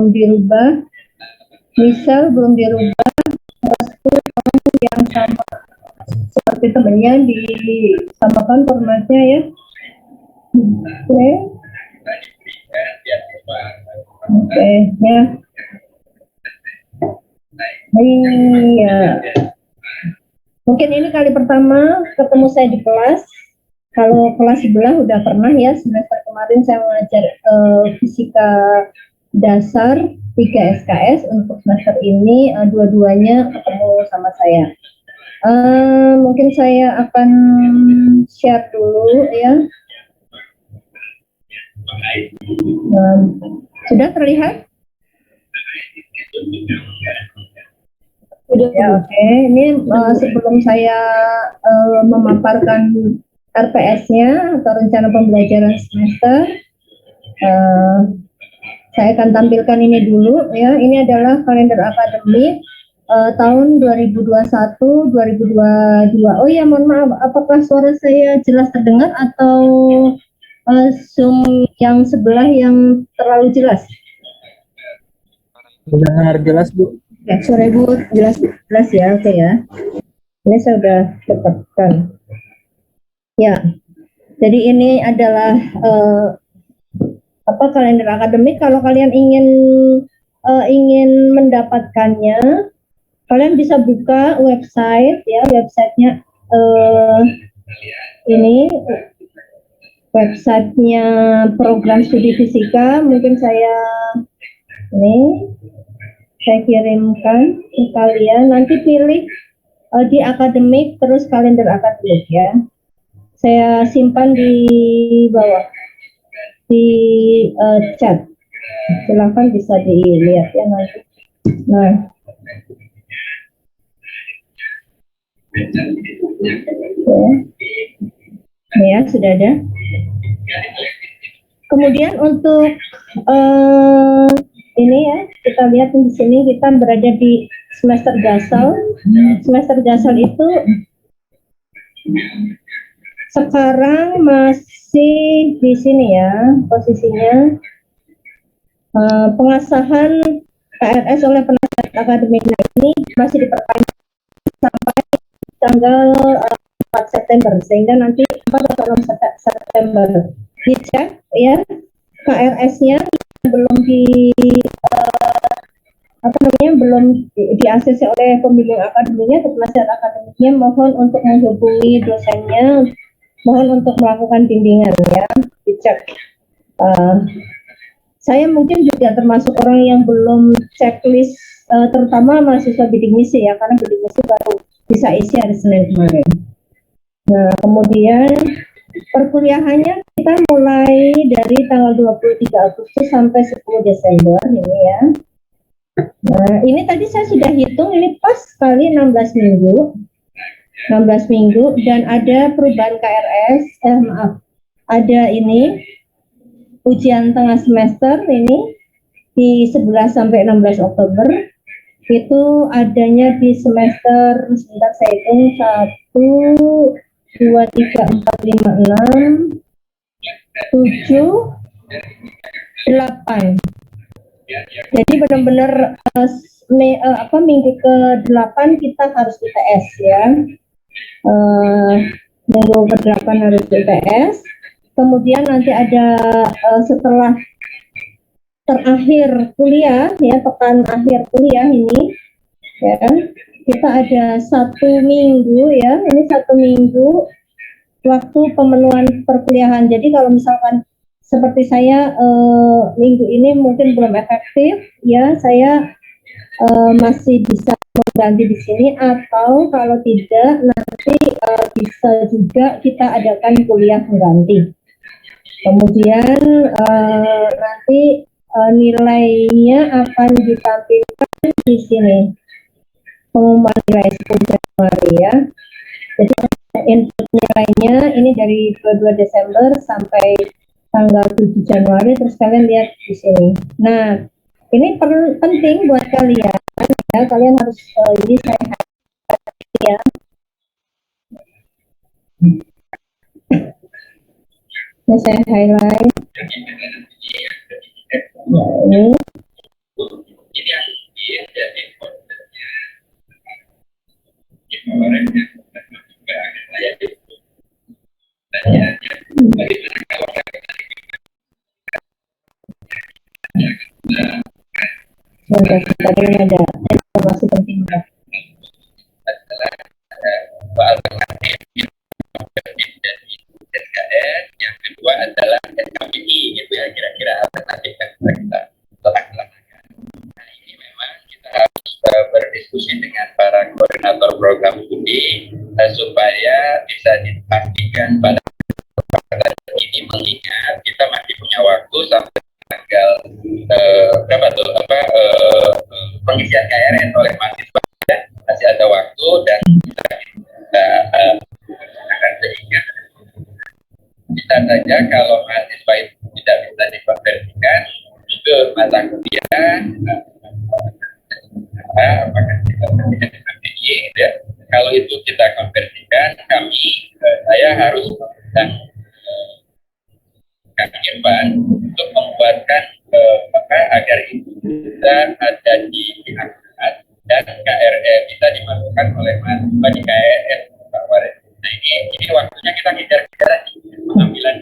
belum dirubah, misal belum dirubah, restu yang sama seperti temannya disamakan formatnya ya. Oke, ya. Iya. Mungkin ini kali pertama ketemu saya di kelas. Kalau kelas sebelah udah pernah ya, semester kemarin saya mengajar fisika dasar 3 SKS. Untuk semester ini dua-duanya ketemu sama saya. Mungkin saya akan share dulu ya. Sudah terlihat? Ya, oke. Ini sebelum saya memaparkan RPS-nya atau rencana pembelajaran semester, saya akan tampilkan ini dulu ya. Ini adalah kalender akademik tahun 2021-2022. Oh ya, mohon maaf, apakah suara saya jelas terdengar atau Zoom yang sebelah yang terlalu jelas? Dengar jelas, Bu. Ya, suara Ibu jelas ya, oke ya. Ini saya sudah tetapkan. Ya, jadi ini adalah kalender akademik. Kalau kalian ingin mendapatkannya, kalian bisa buka website ya, websitenya ini websitenya program studi fisika. Mungkin saya kirimkan ke kalian. Nanti pilih di akademik terus kalender akademik ya. Saya simpan di bawah di chat. Silakan bisa dilihat ya nanti. Nah, ya sudah ada. Kemudian untuk ini ya, kita lihat di sini kita berada di semester gasal. Semester gasal itu sekarang masih di sini ya posisinya, pengasahan KRS oleh penasihat akademik ini masih diperpanjang sampai tanggal 4 September, sehingga nanti 4 atau 6 September dicek ya KRS-nya belum belum di ACC oleh pembimbing akademiknya atau penasihat akademiknya, mohon untuk menghubungi dosennya, mohon untuk melakukan bimbingan ya, dicek. Saya mungkin juga termasuk orang yang belum checklist, terutama mahasiswa bidik misi ya, karena bidik misi baru bisa isi hari Senin kemarin. Nah, kemudian perkuliahannya kita mulai dari tanggal 23 Agustus sampai 10 Desember ini ya. Nah, ini tadi saya sudah hitung, ini pas kali 16 minggu. 16 minggu dan ada perubahan KRS, ada ini ujian tengah semester ini di 11 sampai 16 Oktober. Itu adanya di semester, sebentar saya hitung, 1, 2, 3, 4, 5, 6, 7, 8. Jadi benar-benar minggu ke-8 kita harus UTS ya. Minggu ke-8 harus UTS. Kemudian nanti ada setelah terakhir kuliah ya, pekan akhir kuliah ini ya, kita ada 1 minggu ya, ini 1 minggu waktu pemenuhan perkuliahan. Jadi kalau misalkan seperti saya minggu ini mungkin belum efektif ya, saya masih bisa mengganti di sini, atau kalau tidak nanti bisa juga kita adakan kuliah pengganti. Kemudian nanti nilainya akan ditampilkan di sini, pengumuman nilai 10 Januari ya. Jadi input nilainya ini dari 22 Desember sampai tanggal 7 Januari, terus kalian lihat di sini. Nah, ini penting buat kalian ya, kalian harus ini saya ya. Ini saya highlight. Nah, ini Tadi ada informasi penting ya. Adalah dua alternatif dari SKS, yang kedua adalah SKPI gitu ya, kira-kira alternatif yang kita lakukan. Nah ini memang kita harus berdiskusi dengan para koordinator program studi supaya bisa dipastikan pada ini, mengingat kita masih punya waktu sampai tanggal berapa tuh pengisian KRS oleh mahasiswa ya, masih ada waktu dan kita akan sehingga bisa saja kalau mahasiswa itu tidak bisa dikonversikan ke mata kuliah apakah kita bisa dikonversi ya. Kalau itu kita konversikan, saya harus mengundang Kang Irfan untuk membuatkan agar itu bisa ada di akad dan KRS bisa dimasukkan oleh mahasiswa di KRS Pak Waris. Nah ini waktunya kita kejar-kejar pengambilan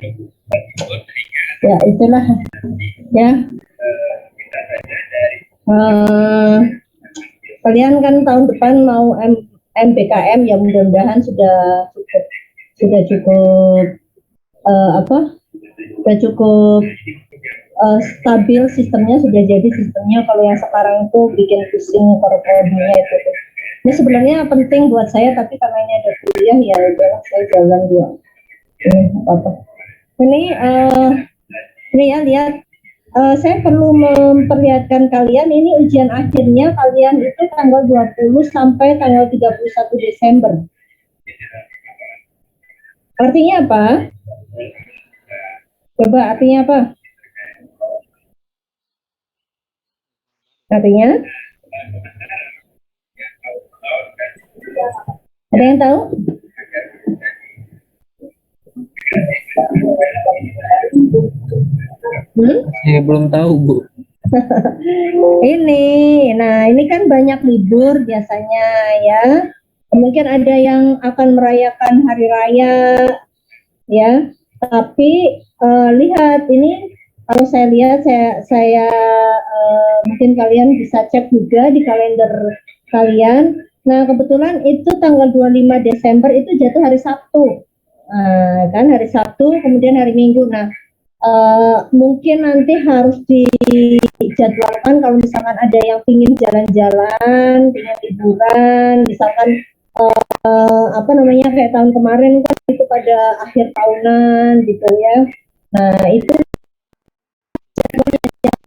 ya itulah ya. Kalian kan tahun depan mau MBKM ya, mudah-mudahan sudah cukup sudah cukup stabil sistemnya, sudah jadi sistemnya. Kalau yang sekarang itu bikin pusing korpornya itu. Ini sebenarnya penting buat saya, tapi karena ini ada kuliah ya udahlah saya jalan dua. Ini ya lihat, saya perlu memperlihatkan kalian ini ujian akhirnya kalian itu tanggal 20 sampai tanggal 31 Desember. Artinya apa? Coba artinya apa? Artinya? Ada yang tahu? Saya belum tahu, Bu. Ini kan banyak libur biasanya ya. Mungkin ada yang akan merayakan hari raya ya. Tapi lihat ini, kalau saya lihat saya mungkin kalian bisa cek juga di kalender kalian. Nah, kebetulan itu tanggal 25 Desember itu jatuh hari Sabtu. Kan hari Sabtu, kemudian hari Minggu. Nah, mungkin nanti harus dijadwalkan kalau misalkan ada yang ingin jalan-jalan, ingin liburan, misalkan kayak tahun kemarin kan itu pada akhir tahunan gitu ya. Nah, itu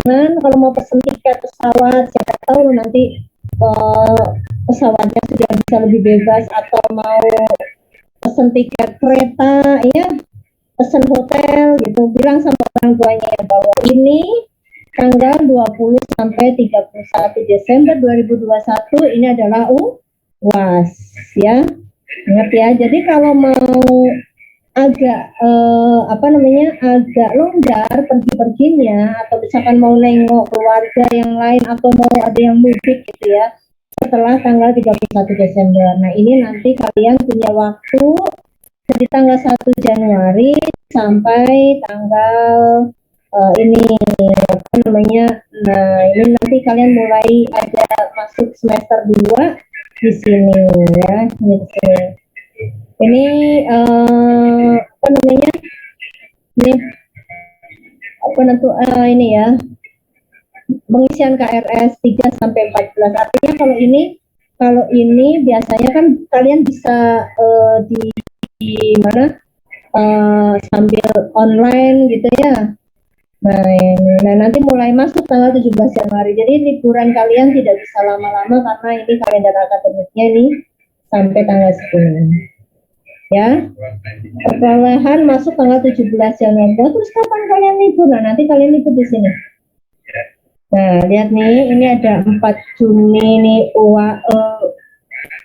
jangan kalau mau pesen tiket pesawat, siapa tahu nanti pesawatnya sudah bisa lebih bebas, atau mau pesen tiket kereta ya, pesen hotel gitu, bilang sama orang tuanya bahwa ini tanggal 20 sampai 31 Desember 2021 ini adalah UAS ya. Ingat ya. Jadi kalau mau agak agak longgar pergi-perginya, atau misalkan mau nengok keluarga yang lain, atau mau ada yang mudik gitu ya, setelah tanggal 31 Desember. Nah, ini nanti kalian punya waktu dari tanggal 1 Januari sampai tanggal nah ini nanti kalian mulai ada masuk semester 2 di sini ya. Ini ini ya, pengisian KRS 3 sampai 14. Artinya kalau ini biasanya kan kalian bisa di mana sambil online gitu ya. Nah, nanti mulai masuk tanggal 17 Januari. Jadi liburan kalian tidak bisa lama-lama karena ini kalender akademiknya nih sampai tanggal 10. Ya. Perlahan masuk tanggal 17 Januari. Nah, terus kapan kalian libur? Nah, nanti kalian libur di sini. Nah, lihat nih, ini ada 4 Juni nih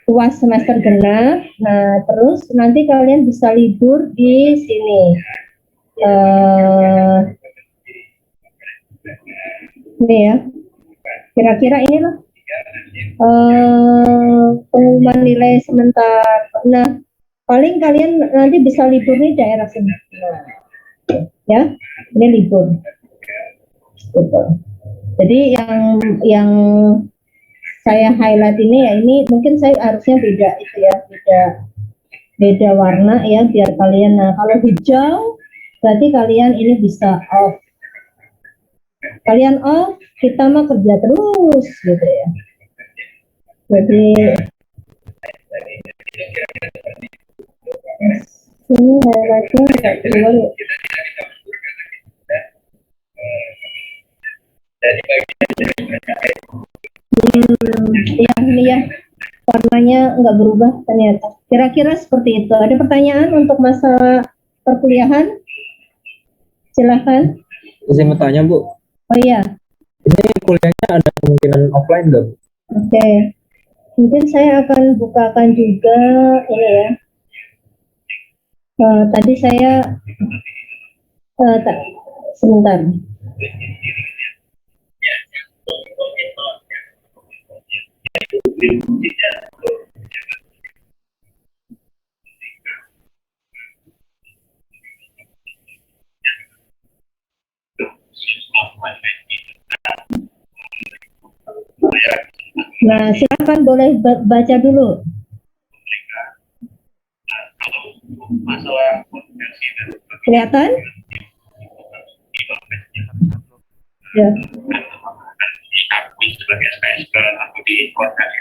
UAS semester genap. Nah, terus nanti kalian bisa libur di sini. Ini ya, kira-kira inilah pengumuman nilai sementara. Nah, paling kalian nanti bisa libur nih daerah sini. Nah, ya, ini libur. Gitu. Jadi yang saya highlight ini ya, ini mungkin saya harusnya beda itu ya, beda warna ya biar kalian. Nah, kalau hijau berarti kalian ini bisa off. Kalian off, kita mah kerja terus gitu ya. Jadi ini highlightnya nggak keluar ya. Ya ini ya, warnanya nggak berubah ternyata. Kira-kira seperti itu. Ada pertanyaan untuk masa perkuliahan? Silahkan. Saya mau tanya Bu, Oh iya, ini kuliahnya ada kemungkinan offline nggak Bu? oke. Mungkin saya akan bukakan juga ini ya. Tadi saya sebentar. Nah, silakan boleh baca dulu. Kelihatan? Ya. Diakui sebagai SKSK atau dikoordinasi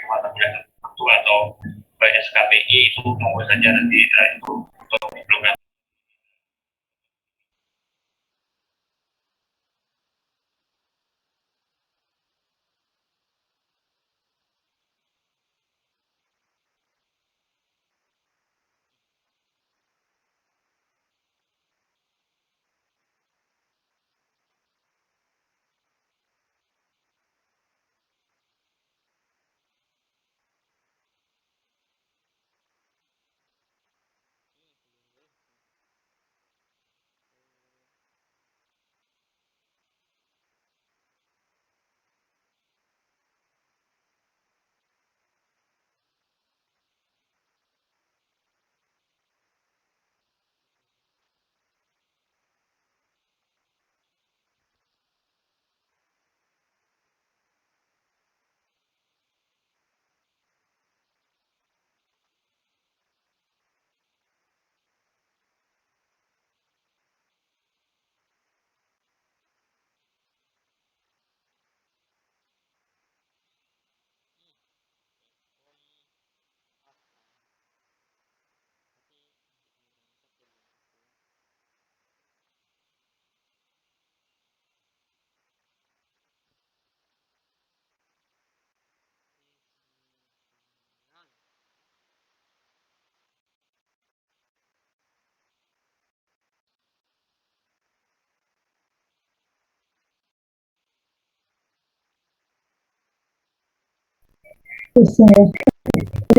atau SKPI itu monggo saja nanti itu untuk program.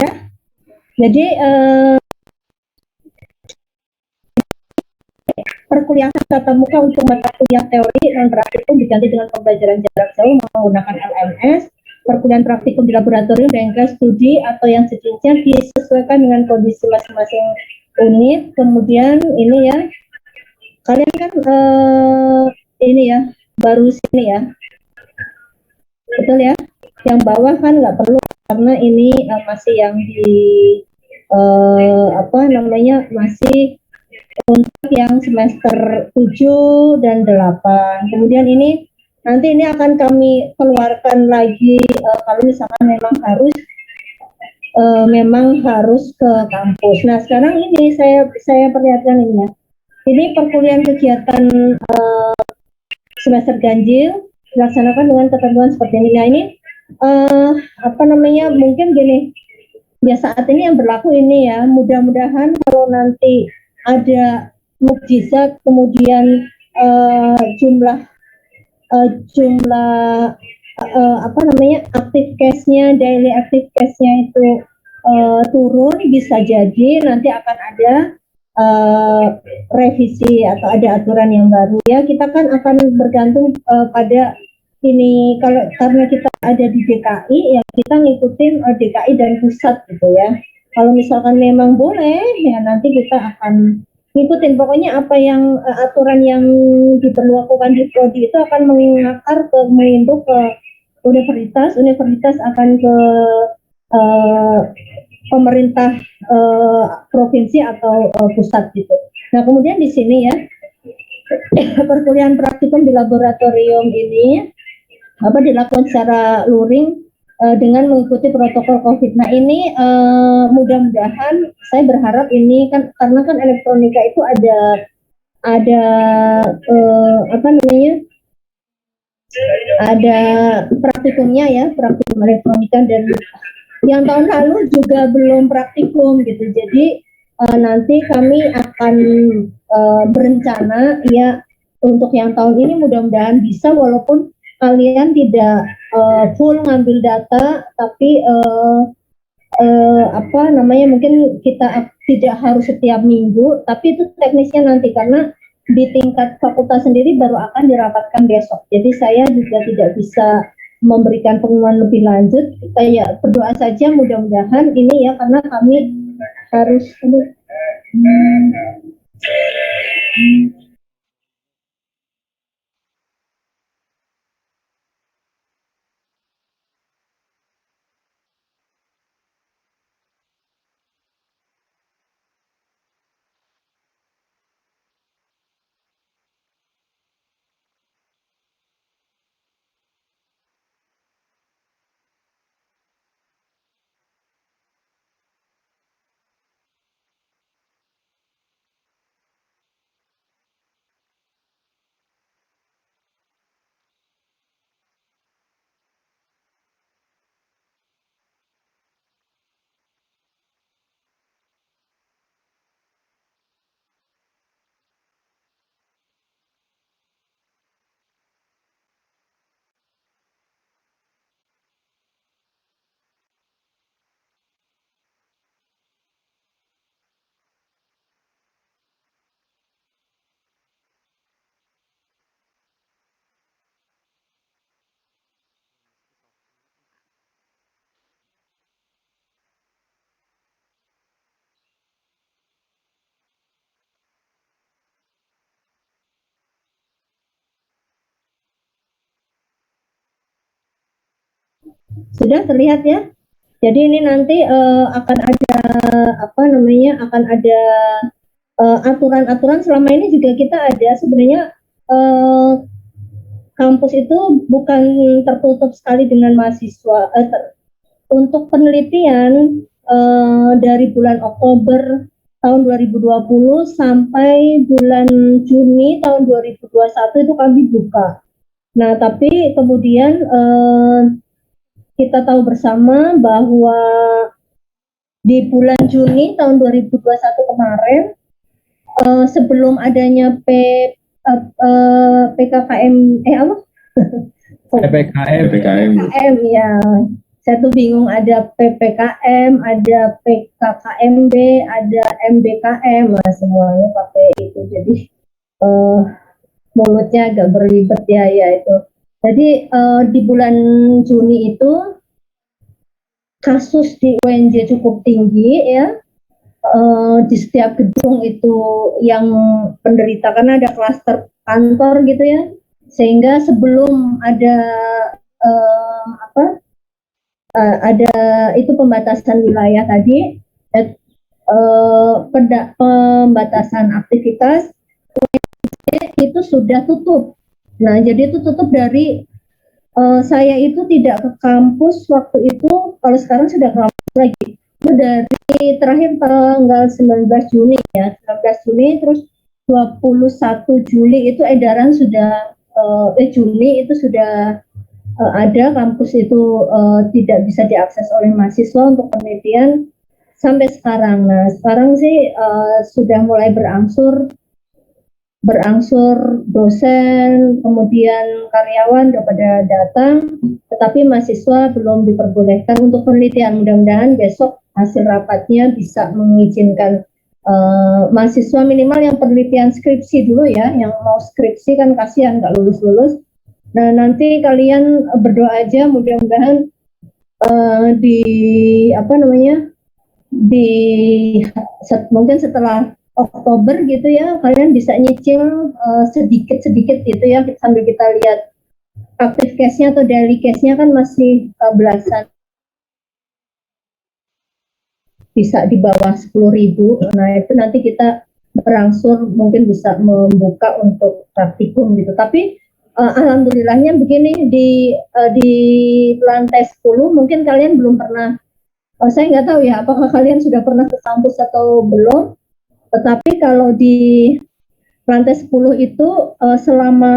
Ya. Jadi perkuliahan tatap muka untuk mata kuliah teori non praktikum diganti dengan pembelajaran jarak jauh menggunakan LMS. Perkuliahan praktikum di laboratorium, bengkel, studi atau yang sejenisnya disesuaikan dengan kondisi masing-masing unit. Kemudian ini ya, kalian kan ini ya baru sini ya, betul ya. Yang bawah kan nggak perlu karena ini masih yang di apa namanya, masih untuk yang semester 7 dan 8. Kemudian ini nanti ini akan kami keluarkan lagi kalau misalkan memang harus ke kampus. Nah, sekarang ini saya perlihatkan ini ya. Ini perkuliahan kegiatan semester ganjil dilaksanakan dengan ketentuan seperti ini. Nah, ini apa namanya, mungkin gini, ya saat ini yang berlaku ini ya, mudah-mudahan kalau nanti ada mukjizat kemudian jumlah apa namanya, active case-nya, daily active case-nya itu turun, bisa jadi nanti akan ada revisi atau ada aturan yang baru ya. Kita kan akan bergantung pada ini, karena kita ada di DKI ya, kita ngikutin DKI dan pusat gitu ya. Kalau misalkan memang boleh ya, nanti kita akan ngikutin pokoknya apa yang aturan yang diberlakukan di prodi itu akan mengakar ke Meninduk, ke universitas akan ke eh, pemerintah provinsi atau pusat gitu. Nah kemudian di sini ya perkuliahan praktikum di laboratorium ini dilakukan secara luring dengan mengikuti protokol COVID. Nah ini mudah-mudahan saya berharap ini kan karena kan elektronika itu ada apa namanya ada praktikumnya ya, praktikum elektronika, dan yang tahun lalu juga belum praktikum gitu. Jadi nanti kami akan berencana ya untuk yang tahun ini mudah-mudahan bisa, walaupun kalian tidak full ngambil data, tapi apa namanya mungkin kita tidak harus setiap minggu, tapi itu teknisnya nanti karena di tingkat fakultas sendiri baru akan dirapatkan besok. Jadi saya juga tidak bisa memberikan pengumuman lebih lanjut. Kita ya berdoa saja mudah-mudahan ini ya, karena kami harus sudah terlihat ya. Jadi ini nanti akan ada apa namanya akan ada aturan-aturan. Selama ini juga kita ada sebenarnya kampus itu bukan tertutup sekali dengan mahasiswa. Untuk penelitian dari bulan Oktober tahun 2020 sampai bulan Juni tahun 2021 itu kami buka. Nah, tapi kemudian kita tahu bersama bahwa di bulan Juni tahun 2021 kemarin, sebelum adanya PKKM PPKM ya, saya tuh bingung, ada PPKM, ada PKKMB, ada MBKM, nah, semuanya pakai itu, jadi mulutnya agak berlibet ya itu. Jadi di bulan Juni itu kasus di UNJ cukup tinggi ya, di setiap gedung itu yang penderita karena ada klaster kantor gitu ya, sehingga sebelum ada ada itu pembatasan wilayah tadi, pembatasan aktivitas itu sudah tutup. Nah, jadi itu tutup dari saya itu tidak ke kampus waktu itu, kalau sekarang sudah ke kampus lagi. Itu dari terakhir tanggal 19 Juni ya, 19 Juni terus 21 Juli itu edaran sudah Juni itu sudah ada kampus itu tidak bisa diakses oleh mahasiswa untuk penelitian sampai sekarang. Nah, sekarang sih sudah mulai berangsur dosen, kemudian karyawan sudah pada datang, tetapi mahasiswa belum diperbolehkan untuk penelitian. Mudah-mudahan besok hasil rapatnya bisa mengizinkan mahasiswa minimal yang penelitian skripsi dulu ya, yang mau skripsi kan kasihan nggak lulus-lulus. Nah, nanti kalian berdoa aja mudah-mudahan mungkin setelah Oktober gitu ya, kalian bisa nyicil sedikit-sedikit gitu ya, sambil kita lihat active case-nya atau daily case-nya kan masih belasan, bisa di bawah 10.000. Nah itu nanti kita berangsur mungkin bisa membuka untuk praktikum gitu. Tapi alhamdulillahnya begini, di lantai 10 mungkin kalian belum pernah, saya nggak tahu ya apakah kalian sudah pernah ke kampus atau belum, tetapi kalau di lantai 10 itu selama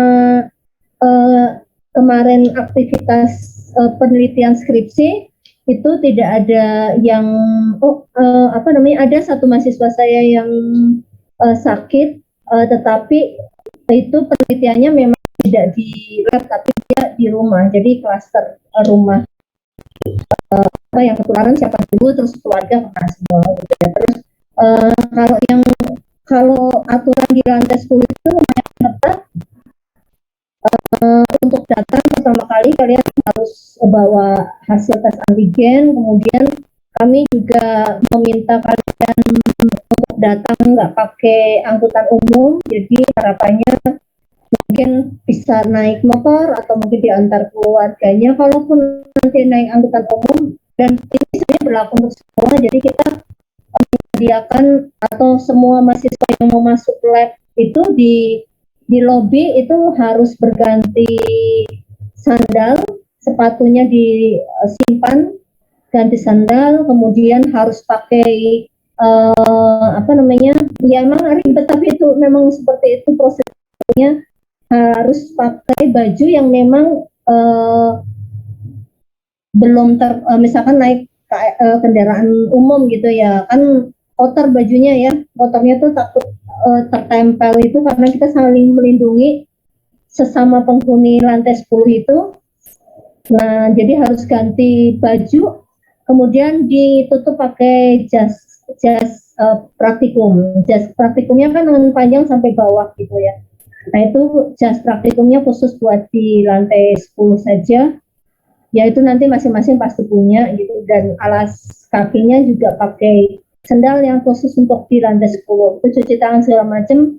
kemarin aktivitas penelitian skripsi itu tidak ada yang ada satu mahasiswa saya yang sakit, tetapi itu penelitiannya memang tidak di lab tapi dia di rumah, jadi klaster rumah, yang ketularan siapa dulu terus keluarga kena semua gitu ya. Terus kalau aturan di lantai 10 itu lumayan ketat. Untuk datang pertama kali kalian harus bawa hasil tes antigen, kemudian kami juga meminta kalian untuk datang nggak pakai angkutan umum, jadi harapannya mungkin bisa naik motor atau mungkin diantar keluarganya. Kalaupun nanti naik angkutan umum, dan ini sebenarnya berlaku untuk semua, jadi kita menyediakan atau semua mahasiswa yang mau masuk lab itu di lobi itu harus berganti sandal, sepatunya disimpan, ganti sandal, kemudian harus pakai ya emang ribet tapi itu memang seperti itu prosesnya, harus pakai baju yang memang belum misalkan naik kendaraan umum gitu ya, kan kotor bajunya ya, kotornya tuh takut tertempel itu, karena kita saling melindungi sesama penghuni lantai 10 itu. Nah, jadi harus ganti baju, kemudian ditutup pakai jas praktikum. Jas praktikumnya kan lengan panjang sampai bawah gitu ya. Nah, itu jas praktikumnya khusus buat di lantai 10 saja. Ya itu nanti masing-masing pasti punya gitu, dan alas kakinya juga pakai sendal yang khusus untuk di lantai 10. Itu cuci tangan segala macam,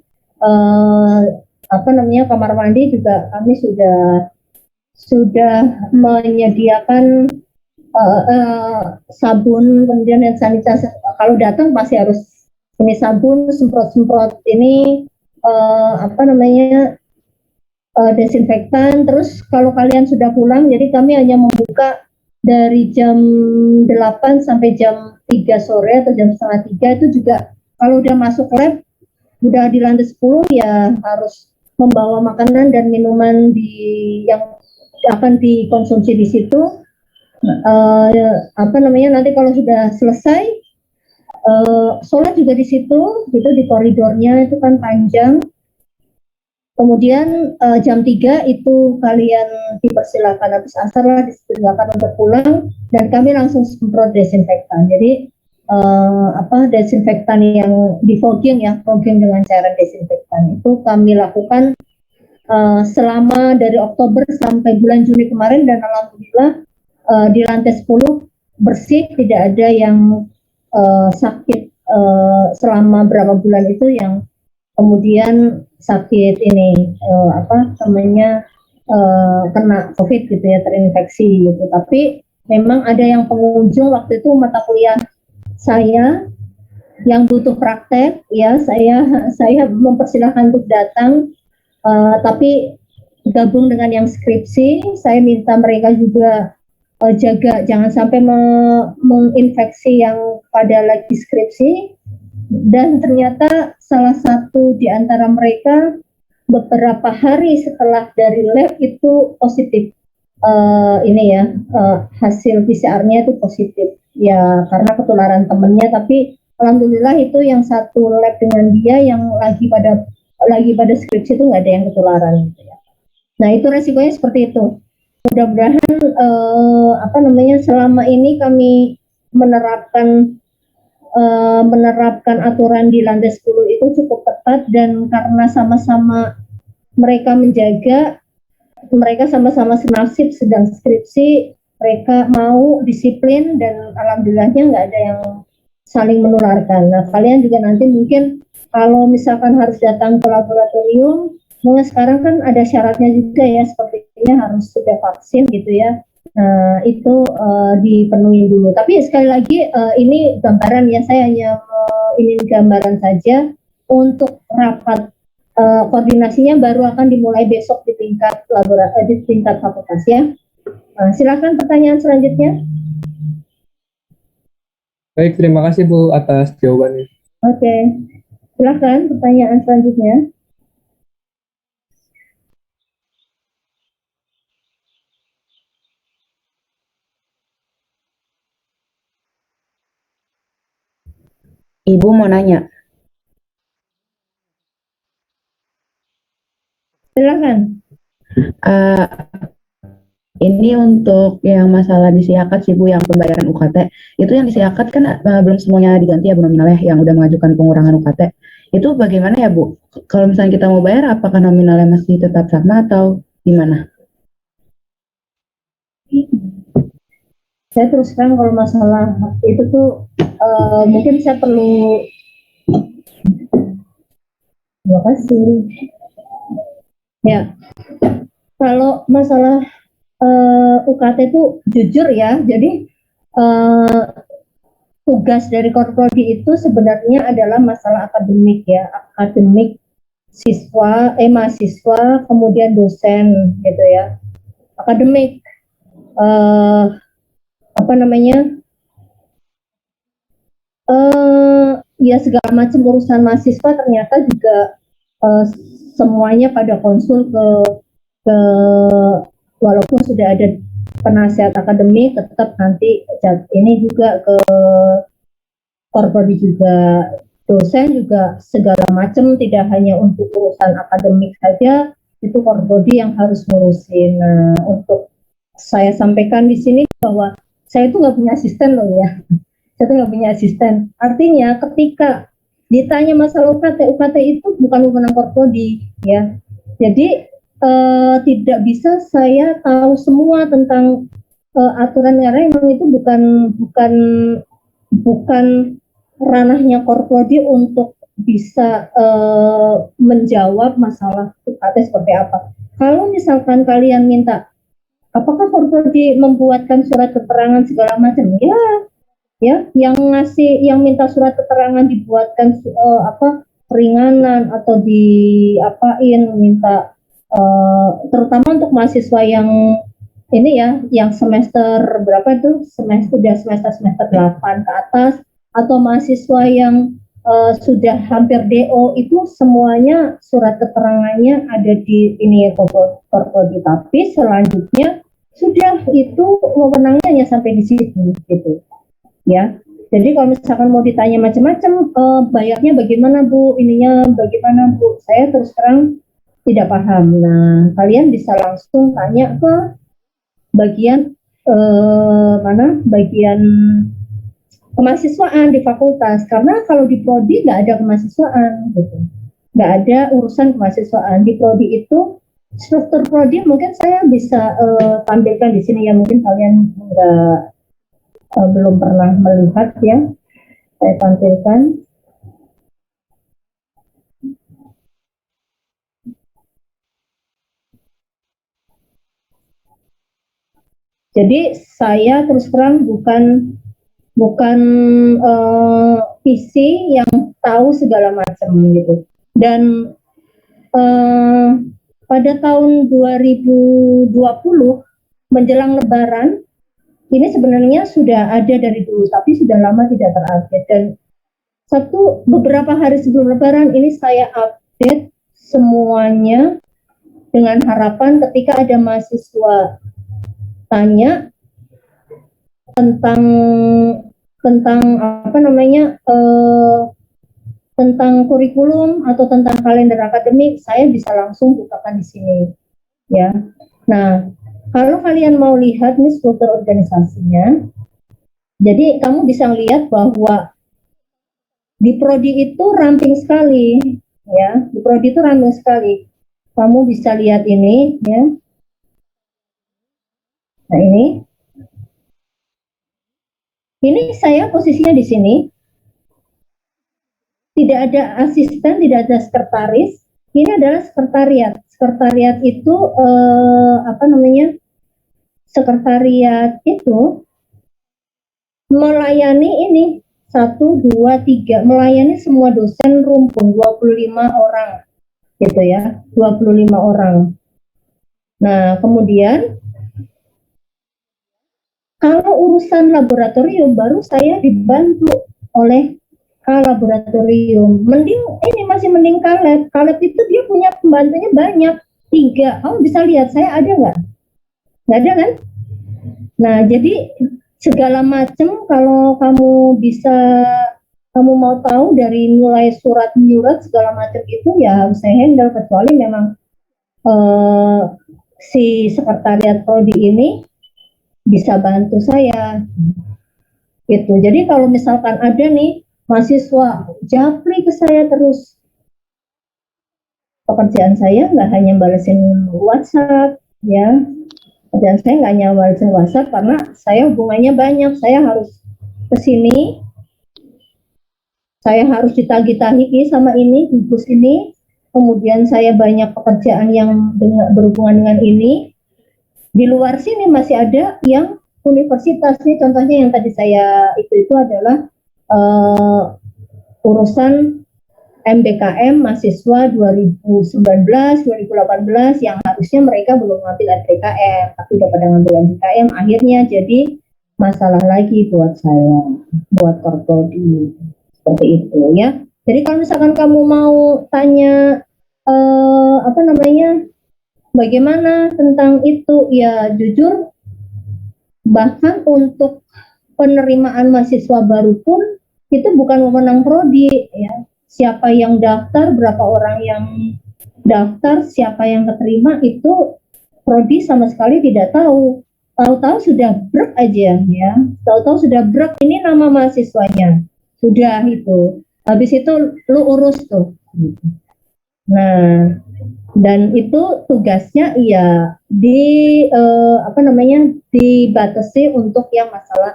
kamar mandi juga kami sudah menyediakan sabun, kemudian hand sanitizer. Kalau datang pasti harus ini sabun, semprot-semprot ini desinfektan. Terus kalau kalian sudah pulang, jadi kami hanya membuka dari jam 8 sampai jam 3 sore atau jam setengah 3. Itu juga kalau udah masuk lab, udah di lantai 10 ya harus membawa makanan dan minuman yang akan dikonsumsi di situ. Nanti kalau sudah selesai, sholat juga di situ, gitu di koridornya itu kan panjang. Kemudian jam 3 itu kalian dipersilakan, habis asar lah dipersilakan untuk pulang, dan kami langsung semprot desinfektan. Jadi desinfektan yang di fogging dengan cairan desinfektan itu kami lakukan selama dari Oktober sampai bulan Juni kemarin, dan alhamdulillah di lantai 10 bersih, tidak ada yang sakit selama berapa bulan itu yang kemudian sakit ini kena COVID gitu ya, terinfeksi gitu. Tapi memang ada yang pengunjung waktu itu mata kuliah saya yang butuh praktek ya, saya mempersilahkan untuk datang, tapi gabung dengan yang skripsi, saya minta mereka juga jaga jangan sampai menginfeksi yang pada lagi skripsi. Dan ternyata salah satu di antara mereka beberapa hari setelah dari lab itu positif, hasil PCR-nya itu positif ya, karena ketularan temennya. Tapi alhamdulillah itu yang satu lab dengan dia yang lagi pada skripsi itu nggak ada yang ketularan gitu ya. Nah itu resikonya seperti itu. Mudah-mudahan selama ini kami menerapkan aturan di lantai 10 itu cukup ketat, dan karena sama-sama mereka menjaga, mereka sama-sama senasib sedang skripsi, mereka mau disiplin, dan alhamdulillahnya nggak ada yang saling menularkan. Nah, kalian juga nanti mungkin kalau misalkan harus datang ke laboratorium, mungkin sekarang kan ada syaratnya juga ya, sepertinya harus sudah vaksin gitu ya. Nah, itu dipenuhi dulu. Tapi sekali lagi ini gambaran ya, saya hanya ini gambaran saja. Untuk rapat koordinasinya baru akan dimulai besok di tingkat di tingkat fakultas ya. Silakan pertanyaan selanjutnya. Baik, terima kasih Bu atas jawabannya. Oke, silakan pertanyaan selanjutnya. Ibu mau nanya, Silakan. eh, ini untuk yang masalah disiakat sih Bu, yang pembayaran UKT, itu yang disiakat kan belum semuanya diganti ya Bu nominalnya, yang udah mengajukan pengurangan UKT. Itu bagaimana ya Bu? Kalau misalnya kita mau bayar, apakah nominalnya masih tetap sama atau gimana? Saya terus terang kalau masalah itu tuh mungkin saya perlu. Terima kasih. Ya, kalau masalah UKT itu jujur ya, jadi tugas dari Korprodi itu sebenarnya adalah masalah akademik ya, akademik mahasiswa, kemudian dosen gitu ya. Akademik apa namanya? Ya segala macam urusan mahasiswa ternyata juga semuanya pada konsul ke walaupun sudah ada penasihat akademik, tetap nanti ini juga ke Korprodi juga, dosen juga segala macam, tidak hanya untuk urusan akademik saja, itu Korprodi yang harus ngurusin. Nah, untuk saya sampaikan di sini bahwa saya itu nggak punya asisten loh ya, saya itu nggak punya asisten. Artinya ketika ditanya masalah UKT itu bukan wewenang Korprodi ya. Jadi tidak bisa saya tahu semua tentang aturan, karena memang itu bukan ranahnya Korprodi untuk bisa menjawab masalah UKT seperti apa. Kalau misalkan kalian minta, apakah Korprodi membuatkan surat keterangan segala macam? Ya, yang minta surat keterangan dibuatkan keringanan atau minta terutama untuk mahasiswa yang ini ya, yang semester berapa itu, semester 8 ke atas, atau mahasiswa yang sudah hampir DO, itu semuanya surat keterangannya ada di ini Korprodi. Tapi selanjutnya sudah, itu wewenangnya hanya sampai di situ gitu ya. Jadi kalau misalkan mau ditanya macam-macam, bayarnya bagaimana Bu, ininya bagaimana Bu, saya terus terang tidak paham. Nah, kalian bisa langsung tanya ke bagian bagian kemahasiswaan di fakultas, karena kalau di prodi nggak ada kemahasiswaan gitu, nggak ada urusan kemahasiswaan di prodi. Itu struktur prodi mungkin saya bisa tampilkan di sini ya, mungkin kalian belum pernah melihat ya, saya tampilkan. Jadi saya terus terang bukan PC yang tahu segala macam gitu. Dan pada tahun 2020 menjelang Lebaran, ini sebenarnya sudah ada dari dulu, tapi sudah lama tidak terupdate. Dan beberapa hari sebelum Lebaran ini saya update semuanya, dengan harapan ketika ada mahasiswa tanya tentang tentang kurikulum atau tentang kalender akademik, saya bisa langsung bukakan di sini ya. Nah, kalau kalian mau lihat nih struktur organisasinya, jadi kamu bisa lihat bahwa di prodi itu ramping sekali ya, di prodi itu ramping sekali. Kamu bisa lihat ini ya. Nah, ini saya posisinya di sini. tidak ada asisten, tidak ada sekretaris. Ini adalah sekretariat. Sekretariat itu sekretariat itu melayani ini 1, 2, 3, melayani semua dosen rumpun 25 orang gitu ya, 25 orang. Nah, kemudian kalau urusan laboratorium baru saya dibantu oleh laboratorium. Masih mending Kaleb. Kaleb itu dia punya pembantunya banyak, 3. Kamu bisa lihat saya ada nggak? Nggak ada kan? Nah, jadi segala macam kalau kamu mau tahu dari mulai surat menyurat segala macam itu ya harus saya handle, kecuali memang si sekretariat prodi ini bisa bantu saya gitu. Jadi kalau misalkan ada nih mahasiswa japri ke saya terus, pekerjaan saya nggak hanya balesin WhatsApp ya, pekerjaan saya nggak hanya balesin WhatsApp karena saya hubungannya banyak, saya harus kesini, saya harus ditagih-tagih sama ini, gugus ini, kemudian saya banyak pekerjaan yang berhubungan dengan ini. Di luar sini masih ada yang universitas nih, contohnya yang tadi saya itu adalah urusan MBKM mahasiswa 2019-2018 yang harusnya mereka belum ngambil MBKM, tapi udah pada ngambil MBKM, akhirnya jadi masalah lagi buat saya, buat korprodi, seperti itu ya. Jadi kalau misalkan kamu mau tanya bagaimana tentang itu, ya jujur, bahkan untuk penerimaan mahasiswa baru pun itu bukan wewenang prodi ya. Siapa yang daftar, berapa orang yang daftar, siapa yang keterima itu prodi sama sekali tidak tahu. Tahu-tahu sudah brek aja ya. Tahu-tahu sudah brek, ini nama mahasiswanya. Sudah itu. Habis itu lu urus tuh. Nah, dan itu tugasnya ya dibatasi untuk yang masalah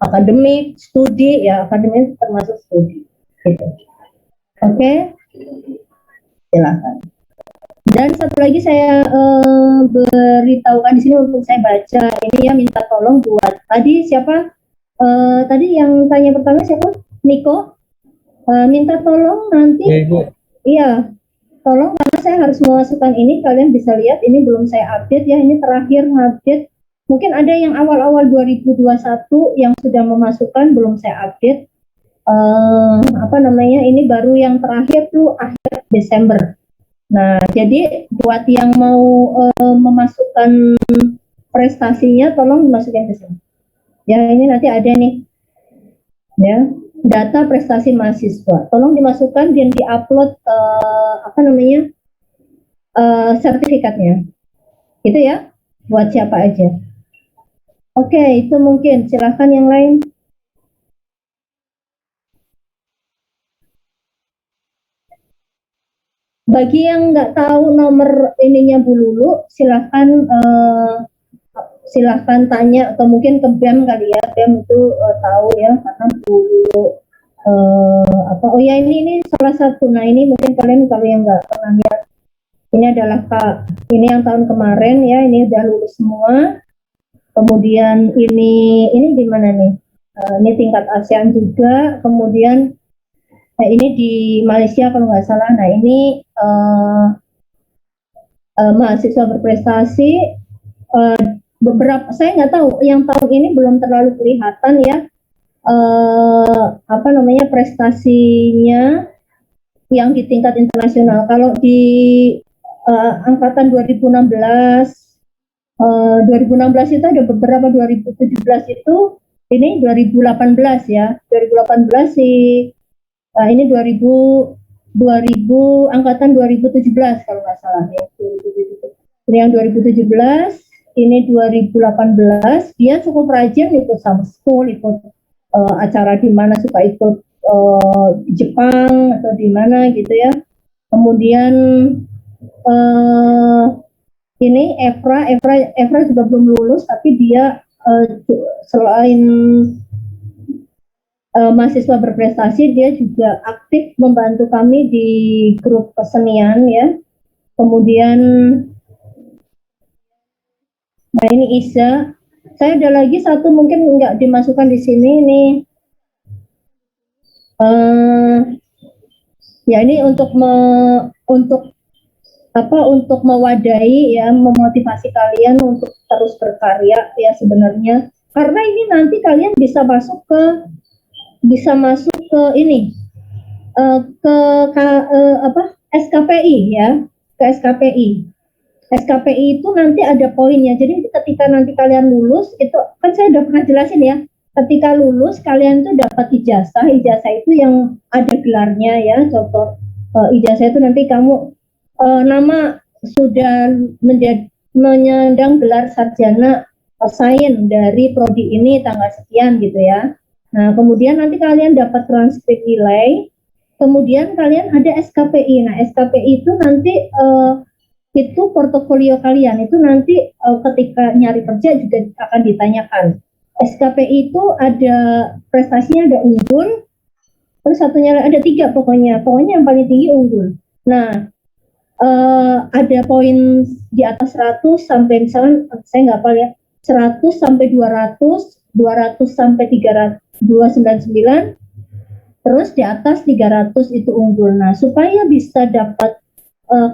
akademik studi ya, akademik termasuk studi gitu. Oke. Silakan. Dan satu lagi saya beritahukan di sini untuk saya baca ini ya, minta tolong buat tadi siapa tadi yang tanya pertama siapa? Niko. Minta tolong nanti. Iya, tolong karena saya harus memasukkan ini, kalian bisa lihat ini belum saya update ya, ini terakhir update. Mungkin ada yang awal-awal 2021 yang sudah memasukkan, belum saya update. Ini baru yang terakhir tuh akhir Desember. Nah, jadi buat yang mau memasukkan prestasinya, tolong dimasukin ke sini. Ya, ini nanti ada nih. Ya. Data prestasi mahasiswa, tolong dimasukkan dan diupload sertifikatnya, gitu ya, buat siapa aja. Oke, itu mungkin. Silahkan yang lain. Bagi yang nggak tahu nomor ininya Bu Lulu, silahkan tanya atau mungkin ke BEM kali ya, BEM itu tahu ya, karena dulu ini salah satu. Nah, ini mungkin kalian kalau yang nggak pernah lihat, ini adalah ini yang tahun kemarin ya, ini udah lulus semua. Kemudian ini di mana nih? Ini tingkat ASEAN juga. Kemudian ini di Malaysia kalau nggak salah. Nah, ini mahasiswa berprestasi. Beberapa saya nggak tahu, yang tahun ini belum terlalu kelihatan ya prestasinya yang di tingkat internasional. Kalau di angkatan 2016 itu ada beberapa, 2017 itu, ini 2018 ya, 2018 ini 2000 angkatan 2017 kalau nggak salah ya, 2017. Ini yang 2017, ini 2018, dia cukup rajin ikut summer school, ikut acara di mana, suka ikut Jepang atau di mana gitu ya. Kemudian ini Evra juga belum lulus, tapi dia selain mahasiswa berprestasi, dia juga aktif membantu kami di grup kesenian ya. Kemudian, nah ini Isa. Saya ada lagi satu mungkin nggak dimasukkan di sini nih. Ya ini untuk untuk mewadahi ya, memotivasi kalian untuk terus berkarya ya sebenarnya. Karena ini nanti kalian bisa masuk ke ini SKPI ya, ke SKPI. SKPI itu nanti ada poinnya. Jadi ketika nanti kalian lulus, itu kan saya udah pernah jelasin ya. Ketika lulus kalian tuh dapat ijazah. Ijazah itu yang ada gelarnya ya. Contoh ijazah itu nanti kamu nama sudah menyandang gelar sarjana sains dari prodi ini tanggal sekian gitu ya. Nah, kemudian nanti kalian dapat transkrip nilai. Kemudian kalian ada SKPI. Nah, SKPI itu nanti itu portofolio kalian itu nanti ketika nyari kerja juga akan ditanyakan. SKPI itu ada prestasinya, ada unggul, terus satunya ada 3 pokoknya yang paling tinggi unggul. Nah, ada poin di atas 100 sampai misalnya saya nggak apa ya, 100 sampai 200, 200 sampai 299, terus di atas 300 itu unggul. Nah, supaya bisa dapat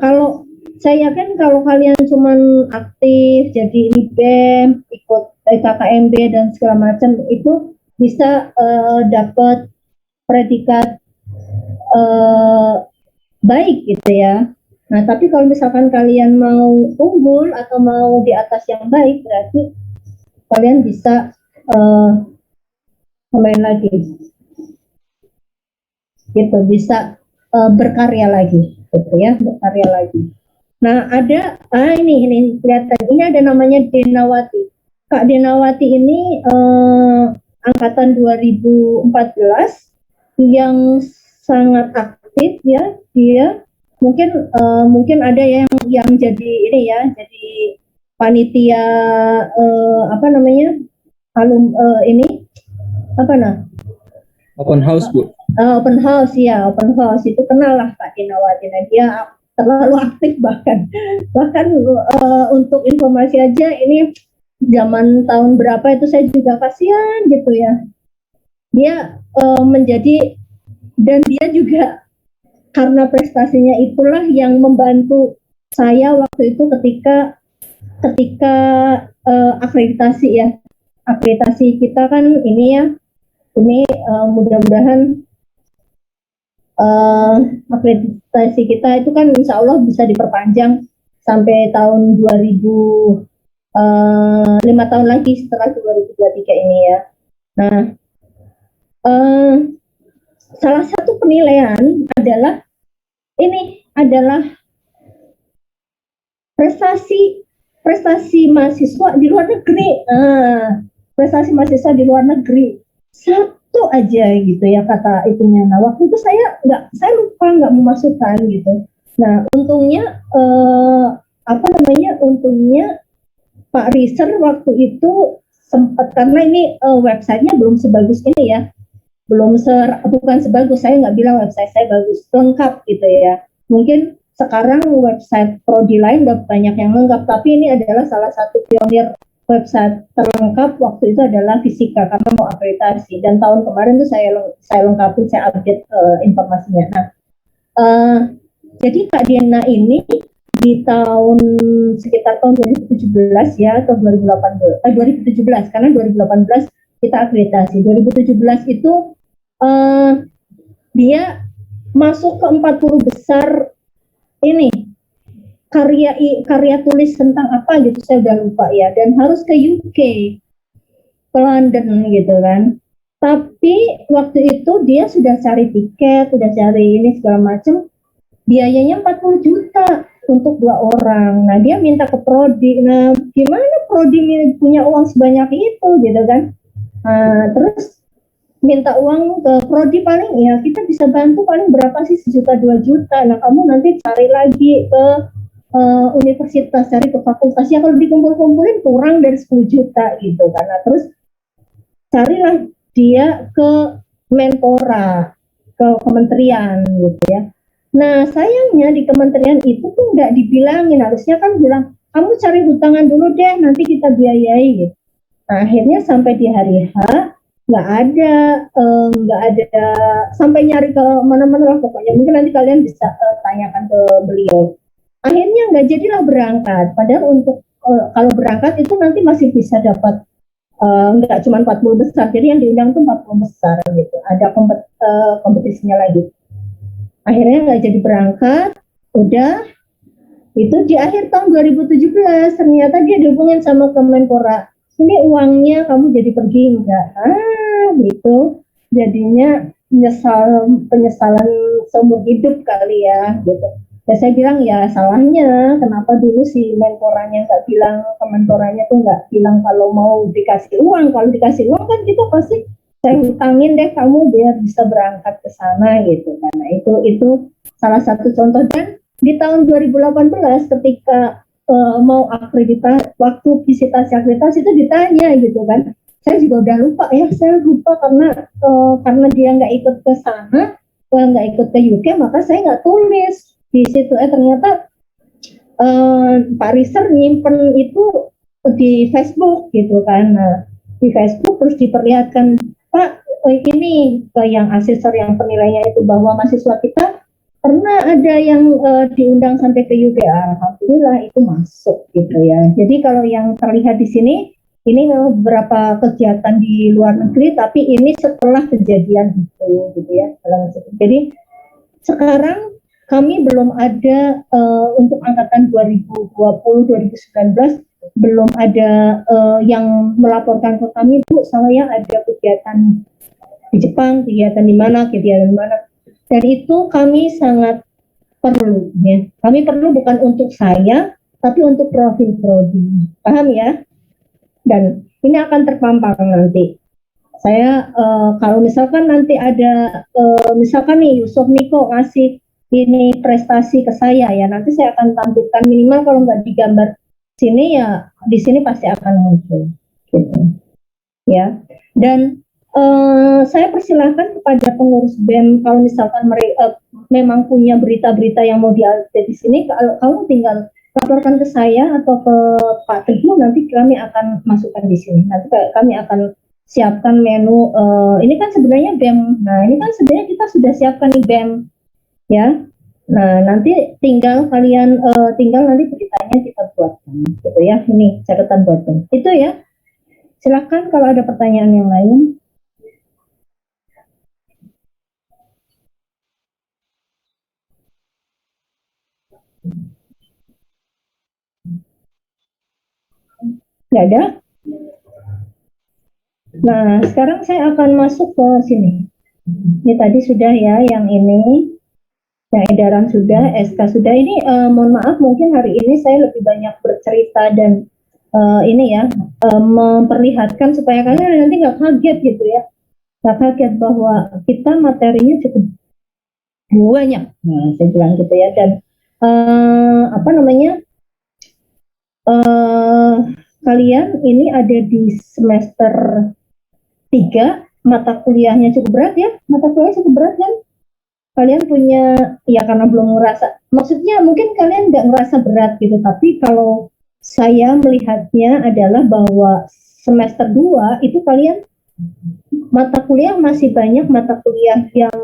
kalau saya yakin kalau kalian cuman aktif jadi ini BEM, ikut KKMB dan segala macam itu bisa dapat predikat baik gitu ya. Nah, tapi kalau misalkan kalian mau unggul atau mau di atas yang baik, berarti kalian bisa main lagi, gitu, bisa berkarya lagi, gitu ya, berkarya lagi. Nah, ada ini kelihatan, ini ada namanya Denawati. Kak Denawati ini angkatan 2014 yang sangat aktif ya, dia mungkin ada yang jadi ini ya, jadi panitia ini Open house, Bu. Open house ya, open house itu kenal lah Kak Dinawati. Nah, dia terlalu aktif bahkan untuk informasi aja ini zaman tahun berapa itu saya juga kasihan gitu ya. Dia menjadi, dan dia juga karena prestasinya itulah yang membantu saya waktu itu ketika akreditasi ya. Akreditasi kita kan ini ya, ini mudah-mudahan akreditasi kita itu kan insya Allah bisa diperpanjang sampai tahun 5 tahun lagi setelah 2023 ini ya. Nah, salah satu penilaian adalah prestasi mahasiswa di luar negeri. Prestasi mahasiswa di luar negeri satu aja gitu ya kata itunya. Nah, waktu itu saya lupa nggak memasukkan gitu. Nah, untungnya untungnya Pak Riser waktu itu sempat, karena ini websitenya belum sebagus ini ya, bukan sebagus, saya nggak bilang website saya bagus, lengkap gitu ya. Mungkin sekarang website prodi lain udah banyak yang lengkap, tapi ini adalah salah satu pionir website terlengkap waktu itu adalah fisika karena mau akreditasi, dan tahun kemarin tuh saya lengkapin, saya update informasinya. Nah, jadi Kak Diana ini di sekitar tahun 2017 ya atau 2017 karena 2018 kita akreditasi. 2017 itu dia masuk ke 40 besar ini karya tulis tentang apa gitu, saya udah lupa ya, dan harus ke UK, ke London gitu kan. Tapi waktu itu dia sudah cari tiket, sudah cari ini segala macam, biayanya 40 juta untuk 2 orang. Nah, dia minta ke prodi. Nah, gimana prodi punya uang sebanyak itu gitu kan. Terus minta uang ke prodi, paling ya kita bisa bantu paling berapa sih, 1 juta 2 juta. Nah, kamu nanti cari lagi ke universitas, cari ke fakultasnya, kalau dikumpul-kumpulin kurang dari 10 juta gitu. Karena terus carilah dia ke Menpora, ke kementerian gitu ya. Nah sayangnya di kementerian itu tuh nggak dibilangin, harusnya kan bilang kamu cari hutangan dulu deh, nanti kita biayai gitu. Nah, akhirnya sampai di hari H nggak ada, sampai nyari ke mana-mana lah pokoknya. Mungkin nanti kalian bisa tanyakan ke beliau. Akhirnya nggak jadilah berangkat. Padahal untuk kalau berangkat itu nanti masih bisa dapat nggak cuma 40 besar. Jadi yang diundang itu 40 besar gitu. Ada kompetisinya lagi. Akhirnya nggak jadi berangkat. Udah itu di akhir tahun 2017 ternyata dia dihubungin sama Kemenpora, ini uangnya kamu jadi pergi enggak, gitu. Jadinya penyesalan seumur hidup kali ya gitu. Ya saya bilang ya salahnya kenapa dulu si Menporanya nggak bilang, Kemenporanya tuh nggak bilang kalau mau dikasih uang. Kalau dikasih uang kan kita pasti saya hutangin deh kamu biar bisa berangkat ke sana gitu. Karena itu salah satu contoh. Dan di tahun 2018 ketika mau akreditasi, waktu visitasi akreditasi itu ditanya gitu kan, saya juga udah lupa ya, saya lupa karena dia nggak ikut ke sana, nggak ikut ke UK, maka saya nggak tulis di situ. Ternyata Pak Riser nyimpen itu di Facebook gitu kan. Nah, di Facebook terus diperlihatkan, Pak ini ke yang asesor yang penilainya itu bahwa mahasiswa kita pernah ada yang diundang sampai ke UK. Alhamdulillah itu masuk gitu ya. Jadi kalau yang terlihat di sini ini memang beberapa kegiatan di luar negeri, tapi ini setelah kejadian itu gitu ya. Jadi sekarang kami belum ada untuk angkatan 2020-2019 belum ada yang melaporkan ke kami, Bu, saya ada kegiatan di Jepang, kegiatan di mana. Dan itu kami sangat perlu ya. Kami perlu bukan untuk saya, tapi untuk profil prodi. Paham ya? Dan ini akan terpampang nanti. Saya kalau misalkan nanti ada misalkan nih Yusuf Niko ngasih ini prestasi ke saya ya, nanti saya akan tampilkan minimal kalau nggak digambar sini ya di sini pasti akan muncul gitu ya. Dan saya persilahkan kepada pengurus BEM kalau misalkan mereka memang punya berita-berita yang mau diupdate di sini, kalau kamu tinggal laporkan ke saya atau ke Pak Teguh, nanti kami akan masukkan di sini. Nanti kami akan siapkan menu. Ini kan sebenarnya BEM. Nah, ini kan sebenarnya kita sudah siapkan nih BEM, ya. Nah, nanti tinggal kalian tinggal nanti beritanya kita buatkan, gitu ya. Ini catatan buatkan. Itu ya. Silakan kalau ada pertanyaan yang lain. Nggak ada? Nah, sekarang saya akan masuk ke sini. Ini tadi sudah ya, yang ini, yang edaran sudah, SK sudah. Ini mohon maaf, mungkin hari ini saya lebih banyak bercerita dan ini ya, memperlihatkan supaya kalian nanti nggak kaget gitu ya. Nggak kaget bahwa kita materinya cukup banyak. Nah, saya bilang gitu ya. Dan apa namanya, kalian ini ada di semester 3, mata kuliahnya cukup berat ya, mata kuliahnya cukup berat kan? Kalian punya, ya karena belum ngerasa, maksudnya mungkin kalian nggak ngerasa berat gitu, tapi kalau saya melihatnya adalah bahwa semester 2 itu kalian mata kuliah masih banyak mata kuliah yang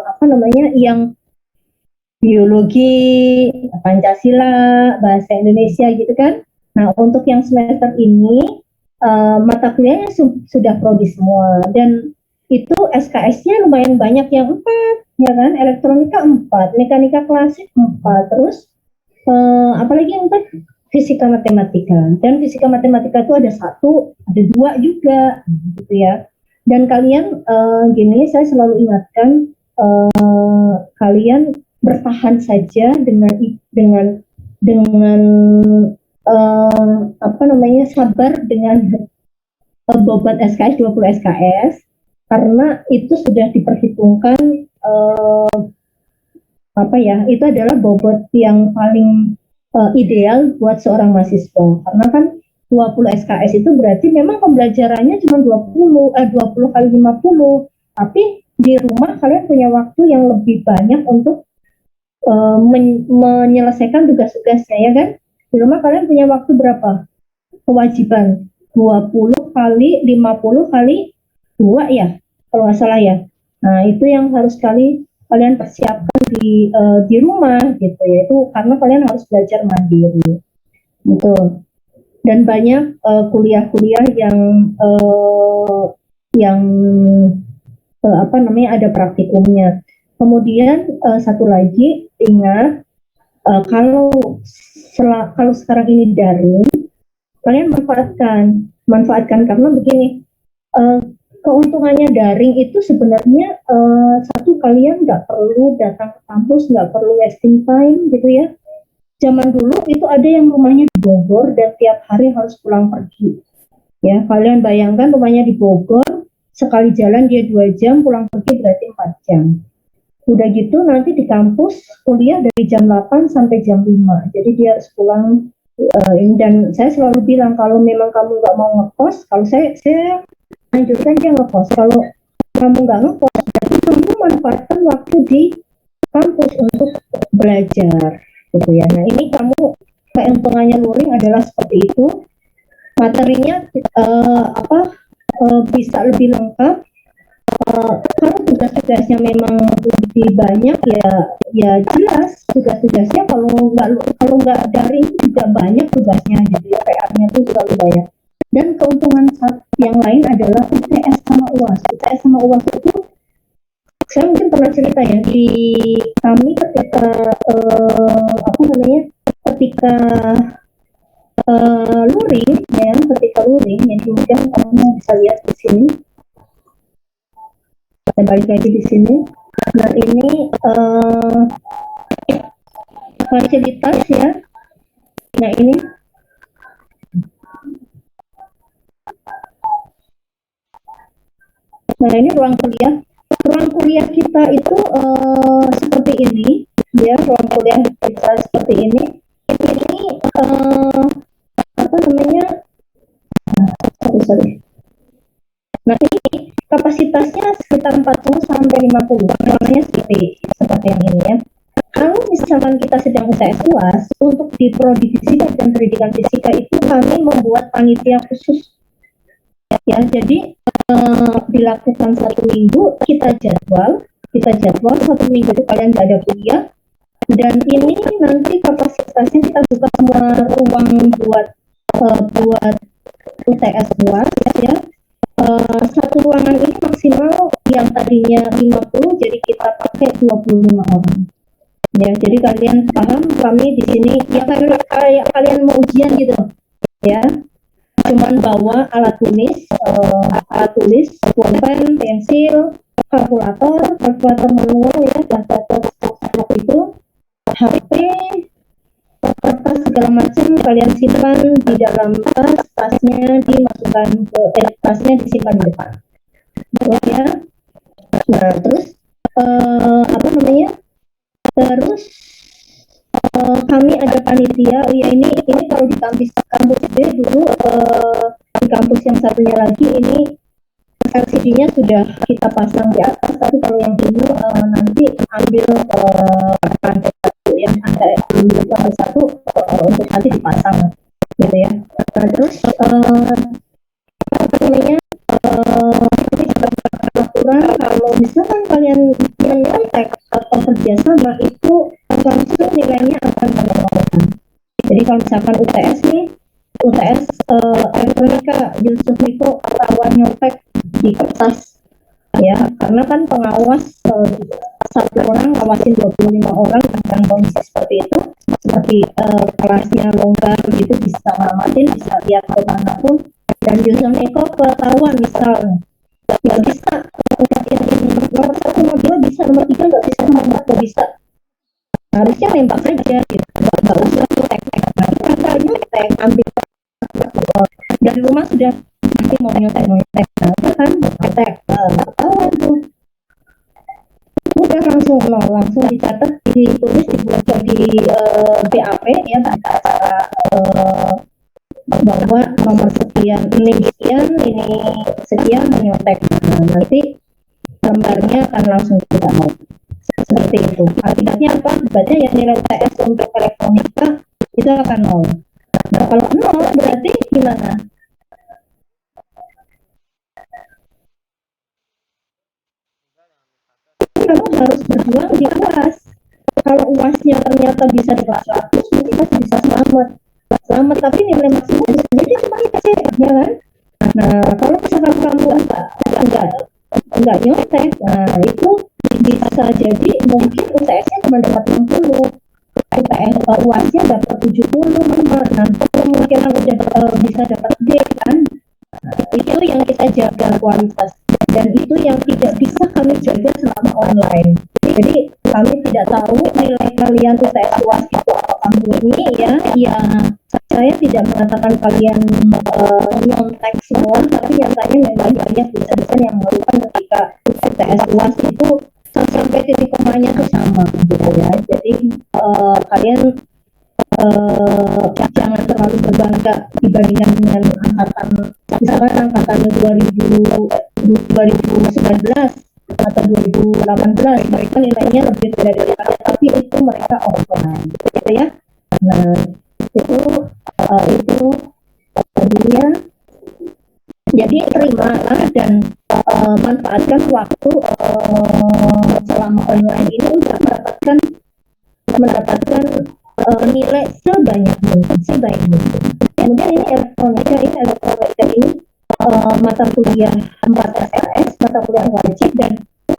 apa namanya, yang biologi, Pancasila, bahasa Indonesia gitu kan. Nah, untuk yang semester ini mata kuliahnya sudah prodi semua, dan itu SKS-nya lumayan banyak, yang 4 ya kan, elektronika 4, mekanika klasik 4, terus apalagi yang 4, fisika matematika. Dan fisika matematika itu ada 1, ada 2 juga gitu ya. Dan kalian gini, saya selalu ingatkan kalian bertahan saja dengan apa namanya, sabar dengan bobot SKS 20 SKS, karena itu sudah diperhitungkan apa ya, itu adalah bobot yang paling ideal buat seorang mahasiswa, karena kan 20 SKS itu berarti memang pembelajarannya cuma 20 kali 50, tapi di rumah kalian punya waktu yang lebih banyak untuk menyelesaikan tugas-tugasnya, ya kan? Di rumah kalian punya waktu berapa? Kewajiban 20 kali 50 kali 2 ya, kalau nggak salah ya. Nah, itu yang harus kalian persiapkan di rumah gitu ya. Itu karena kalian harus belajar mandiri. Gitu. Dan banyak kuliah-kuliah yang ada praktikumnya. Kemudian satu lagi, ingat kalau sekarang ini daring, kalian manfaatkan karena begini, keuntungannya daring itu sebenarnya satu, kalian nggak perlu datang ke kampus, nggak perlu wasting time gitu ya. Zaman dulu itu ada yang rumahnya di Bogor dan tiap hari harus pulang pergi. Ya, kalian bayangkan rumahnya di Bogor, sekali jalan dia 2 jam, pulang pergi berarti 4 jam. Udah gitu nanti di kampus kuliah dari jam 8 sampai jam 5. Jadi dia harus pulang. Dan saya selalu bilang kalau memang kamu nggak mau ngekos, kalau saya anjurkan dia ngekos. Kalau kamu nggak ngekos, berarti kamu manfaatkan waktu di kampus untuk belajar. Gitu ya. Nah, ini keuntungannya luring adalah seperti itu. Materinya bisa lebih lengkap. Kalau tugas-tugasnya memang lebih banyak ya jelas tugas-tugasnya, kalau nggak daring juga banyak tugasnya, jadi PR-nya itu juga lebih banyak. Dan keuntungan yang lain adalah UTS sama UAS. UTS sama UAS itu saya mungkin pernah cerita ya, di kami ketika luring ya, jadi mungkin kamu bisa lihat di sini. Saya balik lagi di sini. Nah, ini fasilitas ya. Nah, ini ruang kuliah. Ruang kuliah kita itu seperti ini, ya. Ruang kuliah kita seperti ini. Ini Nah, ini kapasitasnya sekitar 40 sampai 50, namanya seperti yang ini ya. Kalau misalkan kita sedang UTS UAS, untuk di prodi fisika dan pendidikan fisika itu kami membuat panitia khusus. Ya, jadi dilakukan 1 minggu, kita jadwal 1 minggu itu kalian nggak ada kuliah, dan ini nanti kapasitasnya kita buka semua ruang buat UTS UAS ya. Satu ruangan ini maksimal yang tadinya 50, jadi kita pakai 25 orang. Ya, jadi kalian paham, kami di sini ya kayak kalian mau ujian gitu ya. Cuman bawa alat tulis, pulpen, pensil, kalkulator manual ya, kalkulator itu, HP, kertas segala macam kalian simpan di dalam tasnya dimasukkan ke tasnya disimpan di depan. Terus ya. Nah, terus terus kami ada panitia. Ya, ini kalau di kampus B dulu, di kampus yang satunya lagi ini LCD-nya sudah kita pasang di atas, tapi kalau yang dulu nanti ambil lantai satu yang ada lantai satu untuk nanti dipasang gitu ya. Nah, terus aturan kalau misalkan kalian menyontek atau kerjasama itu langsung nilainya akan menurun. Jadi kalau misalkan UTS elektronika, Yusuf Niko ketahuan nyontek di kertas ya, karena kan pengawas satu orang ngawasin 25 orang dengan kondisi seperti itu, seperti kelasnya longgar gitu, bisa ngamatin, bisa lihat kemanapun, dan Yusuf Niko ketahuan misalnya nggak bisa nomor 1, nomor 2 bisa, nomor 3 nggak bisa, nomor 4 nggak bisa, harusnya nembak saja gitu, nggak usah tek ambil dari rumah sudah nanti mau nyontek nah, kan tek ketahuan tuh, udah langsung dicatat, ditulis, dibuat di BAP ya, berita acara bahwa nomor sekian ini sekian, ini sekian menyontek. Nah, nanti gambarnya akan langsung kita mau seperti itu. Akibatnya apa? Akibatnya yang nilai UTS untuk elektronika itu akan nol. Nah, kalau nol berarti gimana? Kamu harus berjuang di UAS. Kalau UASnya ternyata bisa di kelas 100, mungkin masih bisa selamat, tapi nilai maksimum jadi cuma IPC, ya kan? Nah, kalau misalkan kamu enggak nyontek, nah itu bisa jadi mungkin UTS-nya cuma dapat 60, UAS-nya dapat 70, nah kemungkinan udah bisa dapat D kan. Itu yang kita jaga kualitas, dan itu yang tidak bisa kami jaga selama online. Jadi kami tidak tahu nilai kalian UTS UAS itu apakah murni ya. Saya tidak mengatakan kalian nyontek semua, tapi nyatanya memang banyak dosen yang melakukan ketika UTS UAS itu sampai titik komanya itu sama gitu ya. Jadi kalian jangan terlalu berbangga dibandingkan dengan angkatan, misalkan angkatan 2019 atau 2018, mereka nilainya lebih dari kalian, tapi itu mereka offline gitu ya. Nah itu tadinya. Jadi terimalah dan manfaatkan waktu selama online ini untuk mendapatkan nilai sebaik mungkin. Kemudian ini elektronika ini mata kuliah 4 SKS, mata kuliah wajib, dan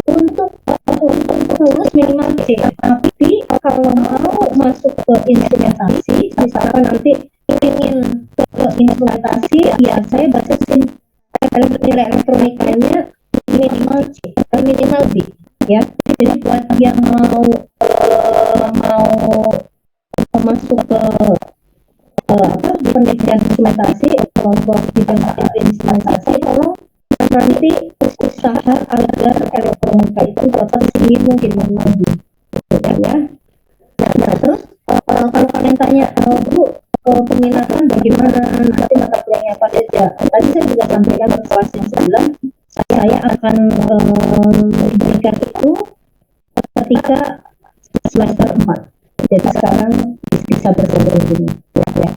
untuk lulus minimal C. Tapi kalau mau masuk ke instrumentasi, misalkan nanti ingin ke instrumentasi, ya saya batasin nilai elektronikanya minimal C, minimal B ya. Jadi buat yang mau masuk ke pendidikan instrumentasi, kelompok bidang instrumentasi, tolong nanti usaha agar elektronika itu dapat sedikit mungkin minimal B ya. Nah terus kalau kalian tanya, Bu, peminatan bagaimana, nanti mata kuliahnya apa saja? Tadi saya juga sampaikan ke kelas yang sebelah, saya akan memberikan itu ketika semester 4. Jadi sekarang bisa bersabar dulu ya.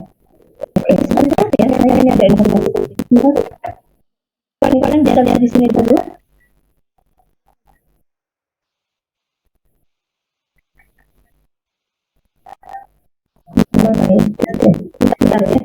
Oke, sebentar ya, saya ini ada informasi sebentar. Kalian bisa lihat di sini dulu. Oke, bentar ya.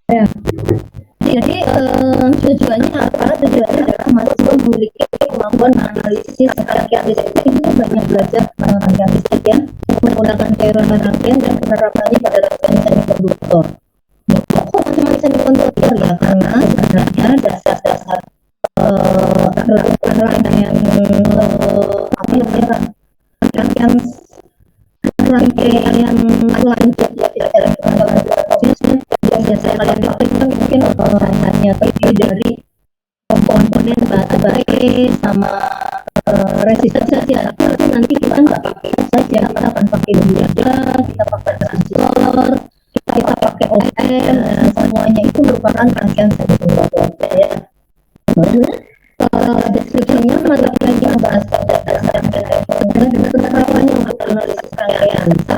Ya. Jadi tujuannya apa? Tujuannya adalah mahasiswa memiliki kemampuan analisis rangkaian listrik, itu banyak belajar rangkaian listrik ya, menggunakan teori rangkaian dan penerapannya pada rangkaian semikonduktor. Kok macam-macam semikonduktor ya? Karena sebenarnya dasar-dasar rangkaian apa namanya, rangkaian lanjut ya, tidak elektronik yang biasa kalian dapatkan mungkin hanya terdiri dari komponen baterai sama resistor saja, tapi nanti kita nggak pakai itu saja, kita akan pakai dioda, kita pakai transistor, kita pakai OM, semuanya itu merupakan rangkaian semikonduktor ya. Deskripsinya mata kuliah yang membahas dasar rangkaian elektronika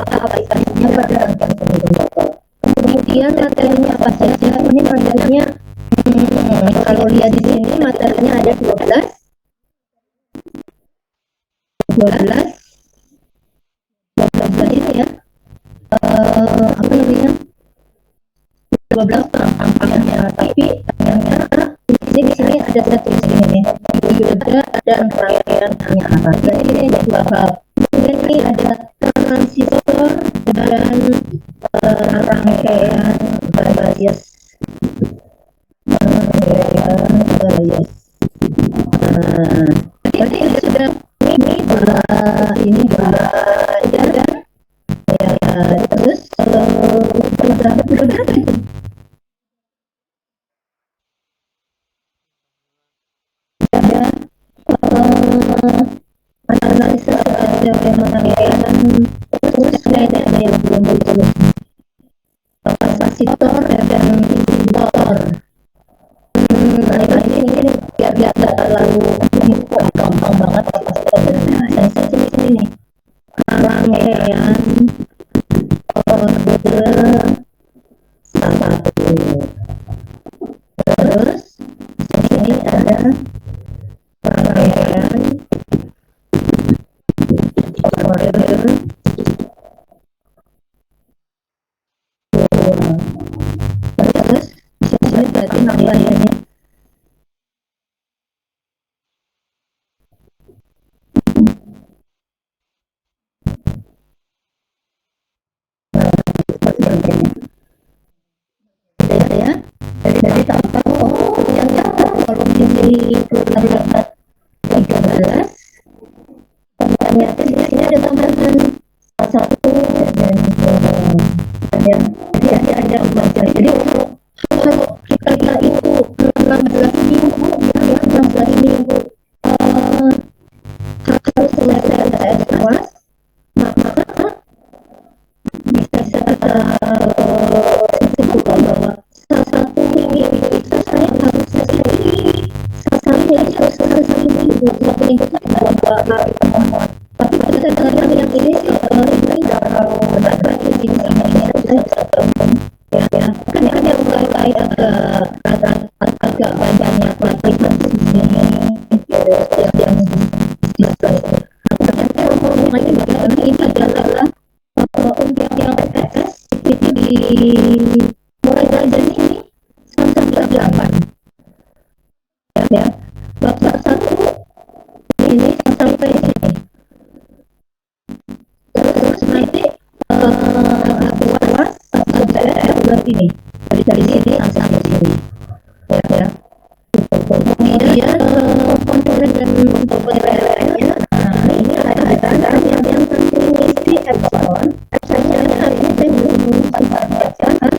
apa istilahnya pada rangkaian semikonductor. Kemudian materinya apa saja? Ini materinya kalau lihat di sini materinya ada 12 ini ya. Apa namanya? 12 tampaknya, tapi ternyata di sini ada satu di sini juga ada rangkaian hanya apa? Jadi ini ada dua bab. Kemudian ini ada transistor dan rangkaian bias. Berarti ini sudah ini dua ya kan? Ya, terus berapa itu? Ada analisa ada rangkaian terus ada yang belum itu kapasitor dan induktor. Nah, ini mungkin biar nggak terlalu gampang banget kapasitor dan saya tulis ini rangkaian order satu. Terus sini ada rangkaian order dua. Terus sini berarti rangkaiannya ya dari tampak ternyata kalau di sini terdapat 13 ternyata di sini ada tambahan satu dan dua jadi ada 14. Jadi kalau kita lihat itu 16 minggu ya 16 minggu harus selesai LTS kelas, maka bisa kita simpulkan bahwa salah satu minggu itu saya harus selesai satu minggu dalam 2 hari pertemuan. Tapi pada kadang yang ini kalau benar-benar ini sama ini saya bisa temukan ya kan yang mulai agak banyaknya pelatihan di sini yang ternyata lagi bagaimana ini adalah untuk yang PTS itu di mulai belajar ini sampai 8 ya bab 1 ini sampai sini. Terus nanti kelas berarti ini dari sini sampai sini ya. Kemudian komponen dan komponen lainnya. Nah ini ada yang penting isi epsilon. Epsilonnya hari ini saya belum sempat baca.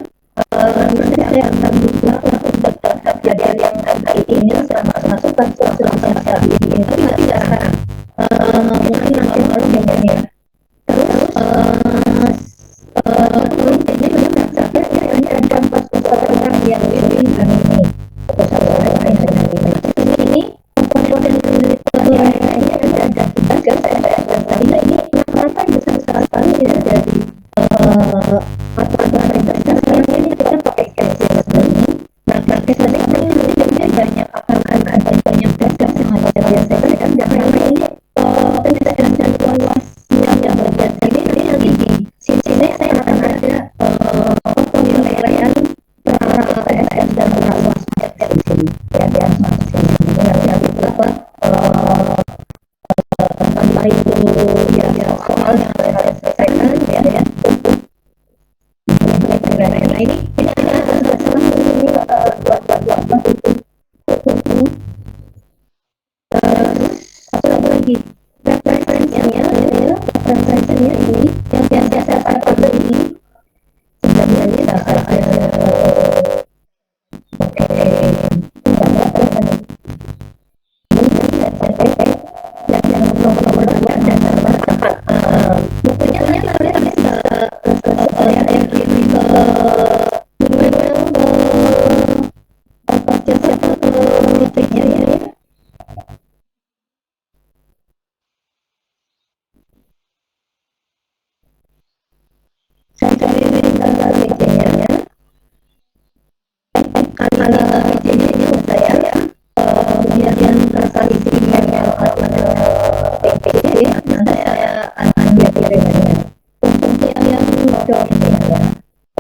dong ya.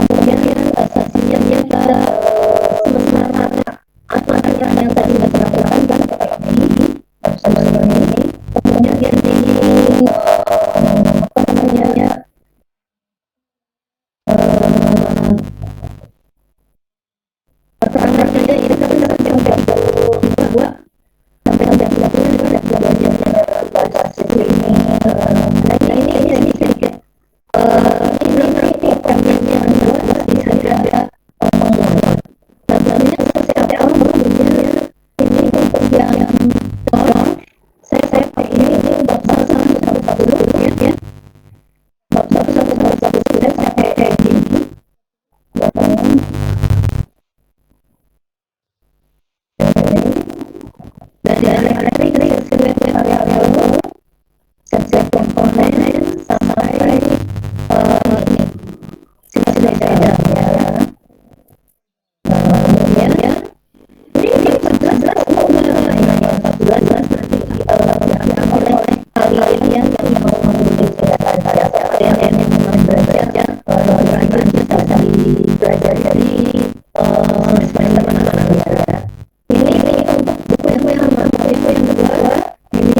Kemudian saksinya kita sementara apa yang tadi dilakukan kan seperti ini. Kemudian di apa namanya keterangan saja itu kan sampai 32 sampai 32 itu ada dua-duanya bahasa sisi ini. Dan ini sedikit ini pertanyaannya adalah di sini ada penguatan. Nah, sebenarnya seperti awal kemudian ini untuk yang tolong saya pakai ini bab 1 dulu ya. Bab 1 sudah saya kayak gini. Dan ini sesuai area setiap komponen sampai ini sudah saya ya. Kemudian ya ini 14 nanti diambil oleh kalian yang mau menulis yang memang belajar dari semester mana ya. Ini untuk buku yang pertama, buku yang kedua ini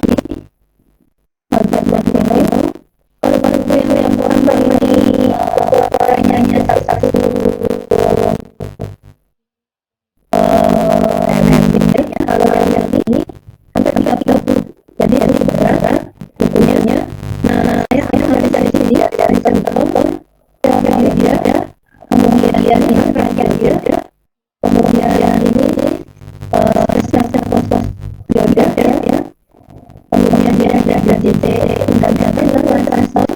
ada buku ini. Kalau buku yang pertama ini pertanyaannya satu kalau yang ini sampai 30. Jadi ini berat bukunya. Nah, saya harus dari sini dari contoh dari dia ya. Kemudian ini rangkaian dia. Kemudian ini sasa pos bioda ya. Kemudian dia ada JT internet dan transfer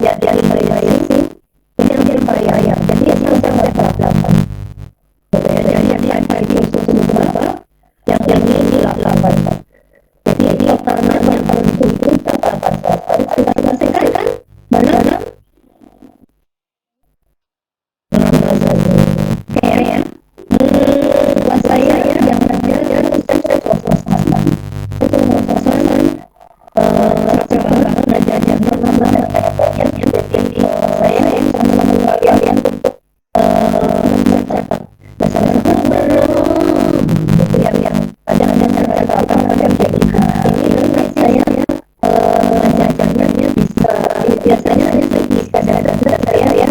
ya dari sisi ini yang dibayar. Jadi itu sama berapa? Jadi ada di berapa? Yang ini 8. Jadi totalnya yang harus itu 8. Kita selesaikan kan? Benar? Kayak ya. Buat saya ya yang terakhir saya kos-kosan. Itu kos-kosan coba belajar normal yang jadi saya yang sama kalian untuk mencatat bahasa belum itu yang kadang-kadang jadi ini saya belajarnya bisa biasanya saya bisa saya ya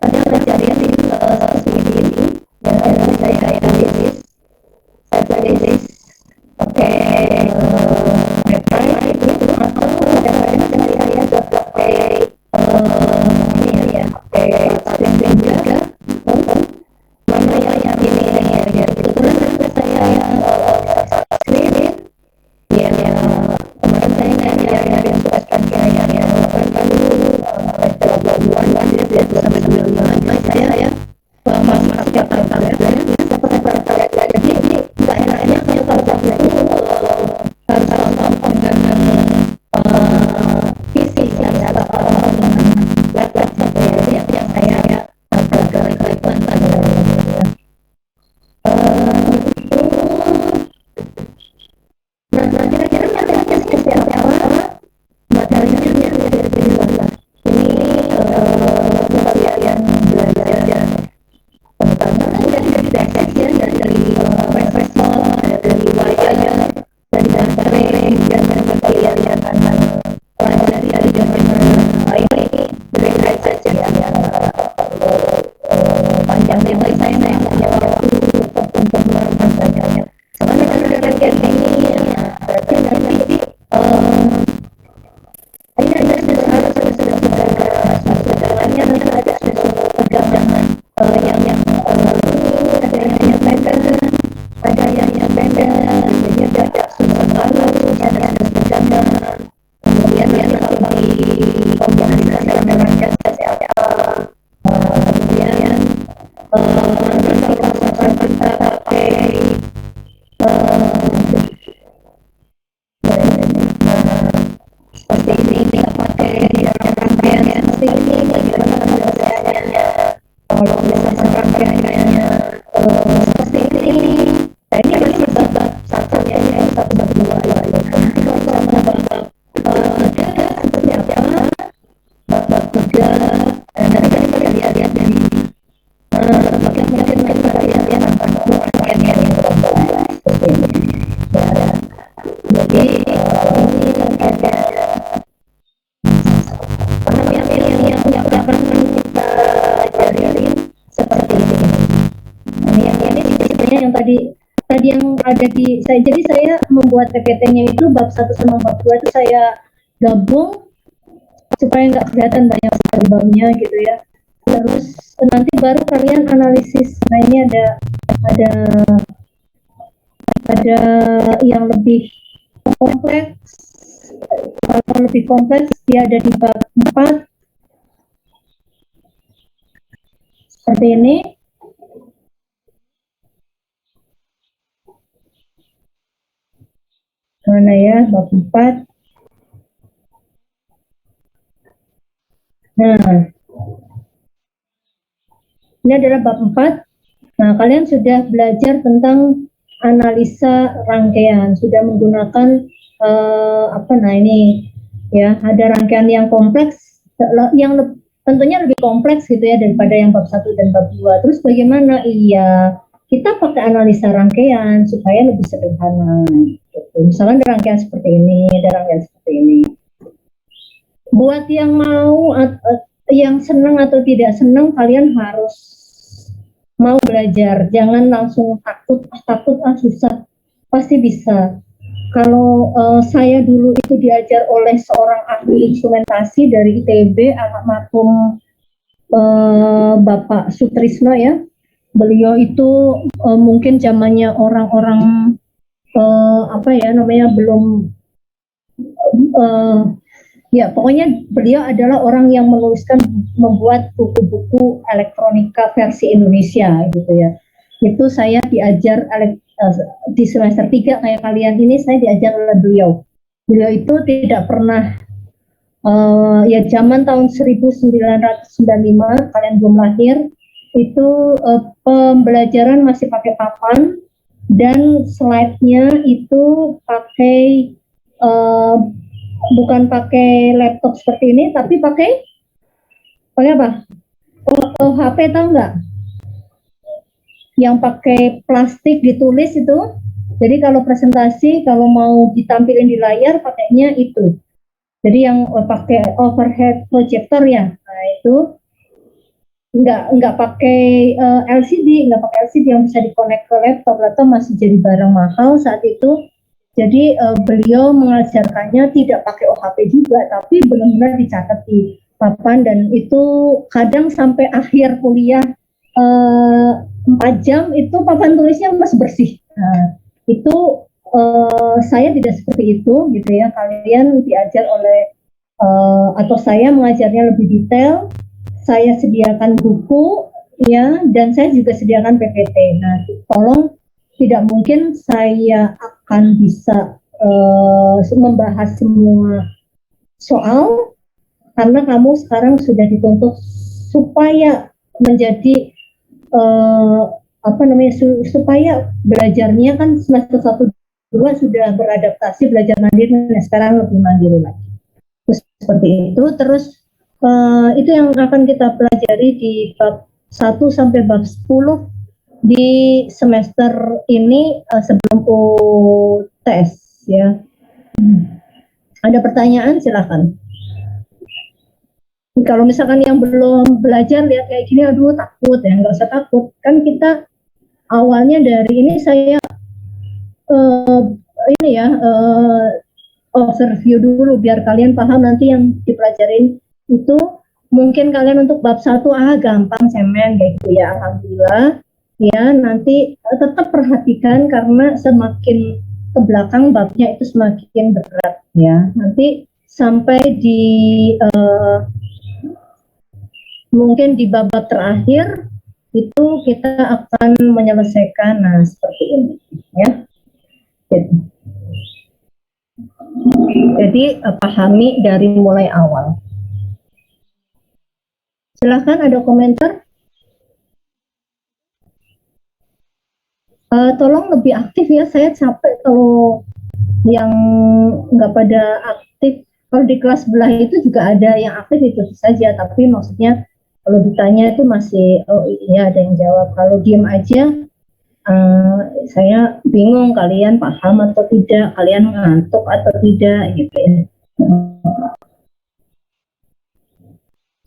kadang belajarnya di seperti ini dan saya analisis oke website itu atau kadang-kadang saya pakai ini ya pakai screen juga mana yang ini ya kebetulan saya screen ya kemarin saya yang tugaskan yang sampai 95 saya masih setiap tahun jadi nggak enaknya kalau tablet itu harus nonton dengan PC yang laptop yang saya agak kelihatan nah kira-kira materinya seperti apa materinya dari mana ini yang belajar tentang dari desain dan dari profesor dari wajahnya dari baterai dan kalian pelajari dari zaman ini dari saja yang panjang lebar saya punya waktu untuk melakukannya sebenarnya dengan ini berarti nanti ini ada segalanya ada pegangan yang ada yang pendek jadi ada susah halus ada pegangan kemudian kalau di organisasi yang memang jadi saya membuat PPT-nya itu bab 1 sama bab 2 itu saya gabung supaya nggak kelihatan banyak sekali babnya gitu ya. Terus nanti baru kalian analisis. Nah ini ada yang lebih kompleks. Kalau lebih kompleks dia ada di bab 4 seperti ini. Mana ya, bab 4. Nah, ini adalah bab 4. Nah, kalian sudah belajar tentang analisa rangkaian, sudah menggunakan ini ya, ada rangkaian yang kompleks, yang tentunya lebih kompleks gitu ya daripada yang bab 1 dan bab 2. Terus bagaimana? Iya, kita pakai analisa rangkaian supaya lebih sederhana. Gitu. Misalnya ada rangkaian seperti ini, ada rangkaian seperti ini. Buat yang mau, yang senang atau tidak senang, kalian harus mau belajar. Jangan langsung takut susah. Pasti bisa. Kalau saya dulu itu diajar oleh seorang ahli instrumentasi dari ITB, almarhum Bapak Sutrisno ya. Beliau itu mungkin zamannya orang-orang belum ya pokoknya beliau adalah orang yang membuat buku-buku elektronika versi Indonesia gitu ya. Itu saya diajar di semester 3 kayak kalian ini, saya diajar oleh beliau. Beliau itu tidak pernah ya zaman tahun 1995 kalian belum lahir, itu pembelajaran masih pakai papan dan slide-nya itu pakai bukan pakai laptop seperti ini, tapi pakai apa? HP, tahu nggak? Yang pakai plastik ditulis itu. Jadi kalau presentasi, kalau mau ditampilin di layar, pakainya itu. Jadi yang pakai overhead projector ya, nah itu nggak pakai LCD yang bisa dikonek ke laptop. Laptop masih jadi barang mahal saat itu. Jadi beliau mengajarkannya tidak pakai OHP juga, tapi benar-benar dicatat di papan, dan itu kadang sampai akhir kuliah 4 jam itu papan tulisnya masih bersih. Nah, itu saya tidak seperti itu gitu ya. Kalian diajar oleh atau saya mengajarnya lebih detail. Saya sediakan buku ya, dan saya juga sediakan PPT. Nah, tolong, tidak mungkin saya akan bisa membahas semua soal karena kamu sekarang sudah dituntut supaya menjadi supaya belajarnya kan semester 1 2 sudah beradaptasi belajar mandiri, nah sekarang lebih mandiri lagi. Terus seperti itu. Terus itu yang akan kita pelajari di bab 1 sampai bab 10 di semester ini sebelum UTS ya. Ada pertanyaan silakan. Kalau misalkan yang belum belajar lihat kayak gini, aduh takut ya, nggak usah takut. Kan kita awalnya dari ini saya overview dulu biar kalian paham nanti yang dipelajarin itu. Mungkin kalian untuk bab 1 gampang cemen kayak gitu ya, alhamdulillah. Ya, nanti tetap perhatikan karena semakin ke belakang babnya itu semakin berat ya. Nanti sampai di mungkin di bab terakhir itu kita akan menyelesaikan seperti ini ya. Jadi pahami dari mulai awal. Silahkan, ada komentar. Tolong lebih aktif ya, saya capek kalau yang nggak pada aktif. Kalau di kelas sebelah itu juga ada yang aktif, itu saja, tapi maksudnya kalau ditanya itu masih, oh iya ada yang jawab. Kalau diem aja, saya bingung kalian paham atau tidak, kalian ngantuk atau tidak gitu ya.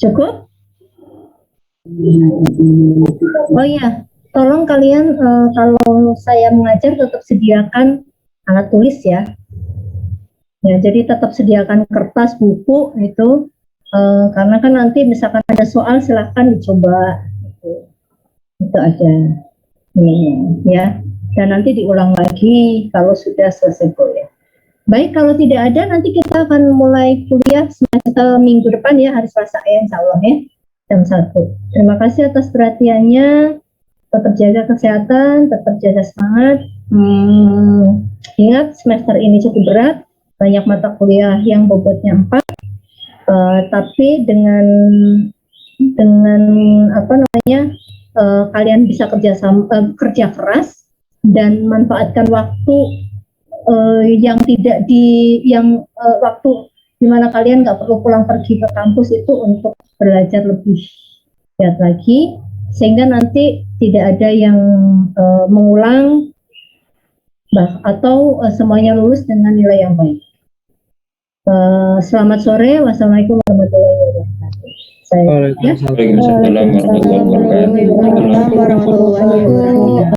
Cukup? Oh iya, tolong kalian kalau saya mengajar tetap sediakan alat tulis ya. Ya, jadi tetap sediakan kertas, buku itu karena kan nanti misalkan ada soal silahkan dicoba. Itu aja. Ya. Dan nanti diulang lagi kalau sudah selesai kuliah. Baik, kalau tidak ada nanti kita akan mulai kuliah semester minggu depan ya, hari Selasa ya, insya Allah ya, jam 1. Terima kasih atas perhatiannya. Tetap jaga kesehatan, tetap jaga semangat. Ingat semester ini cukup berat, banyak mata kuliah yang bobotnya 4, tapi dengan kalian bisa kerja keras dan manfaatkan waktu yang tidak waktu dimana kalian nggak perlu pulang pergi ke kampus itu untuk belajar lebih giat lagi, sehingga nanti tidak ada yang mengulang atau semuanya lulus dengan nilai yang baik. Selamat sore, wassalamualaikum warahmatullahi wabarakatuh. Waalaikumsalam. Waalaikumsalam warahmatullahi wabarakatuh. Warahmatullahi wabarakatuh.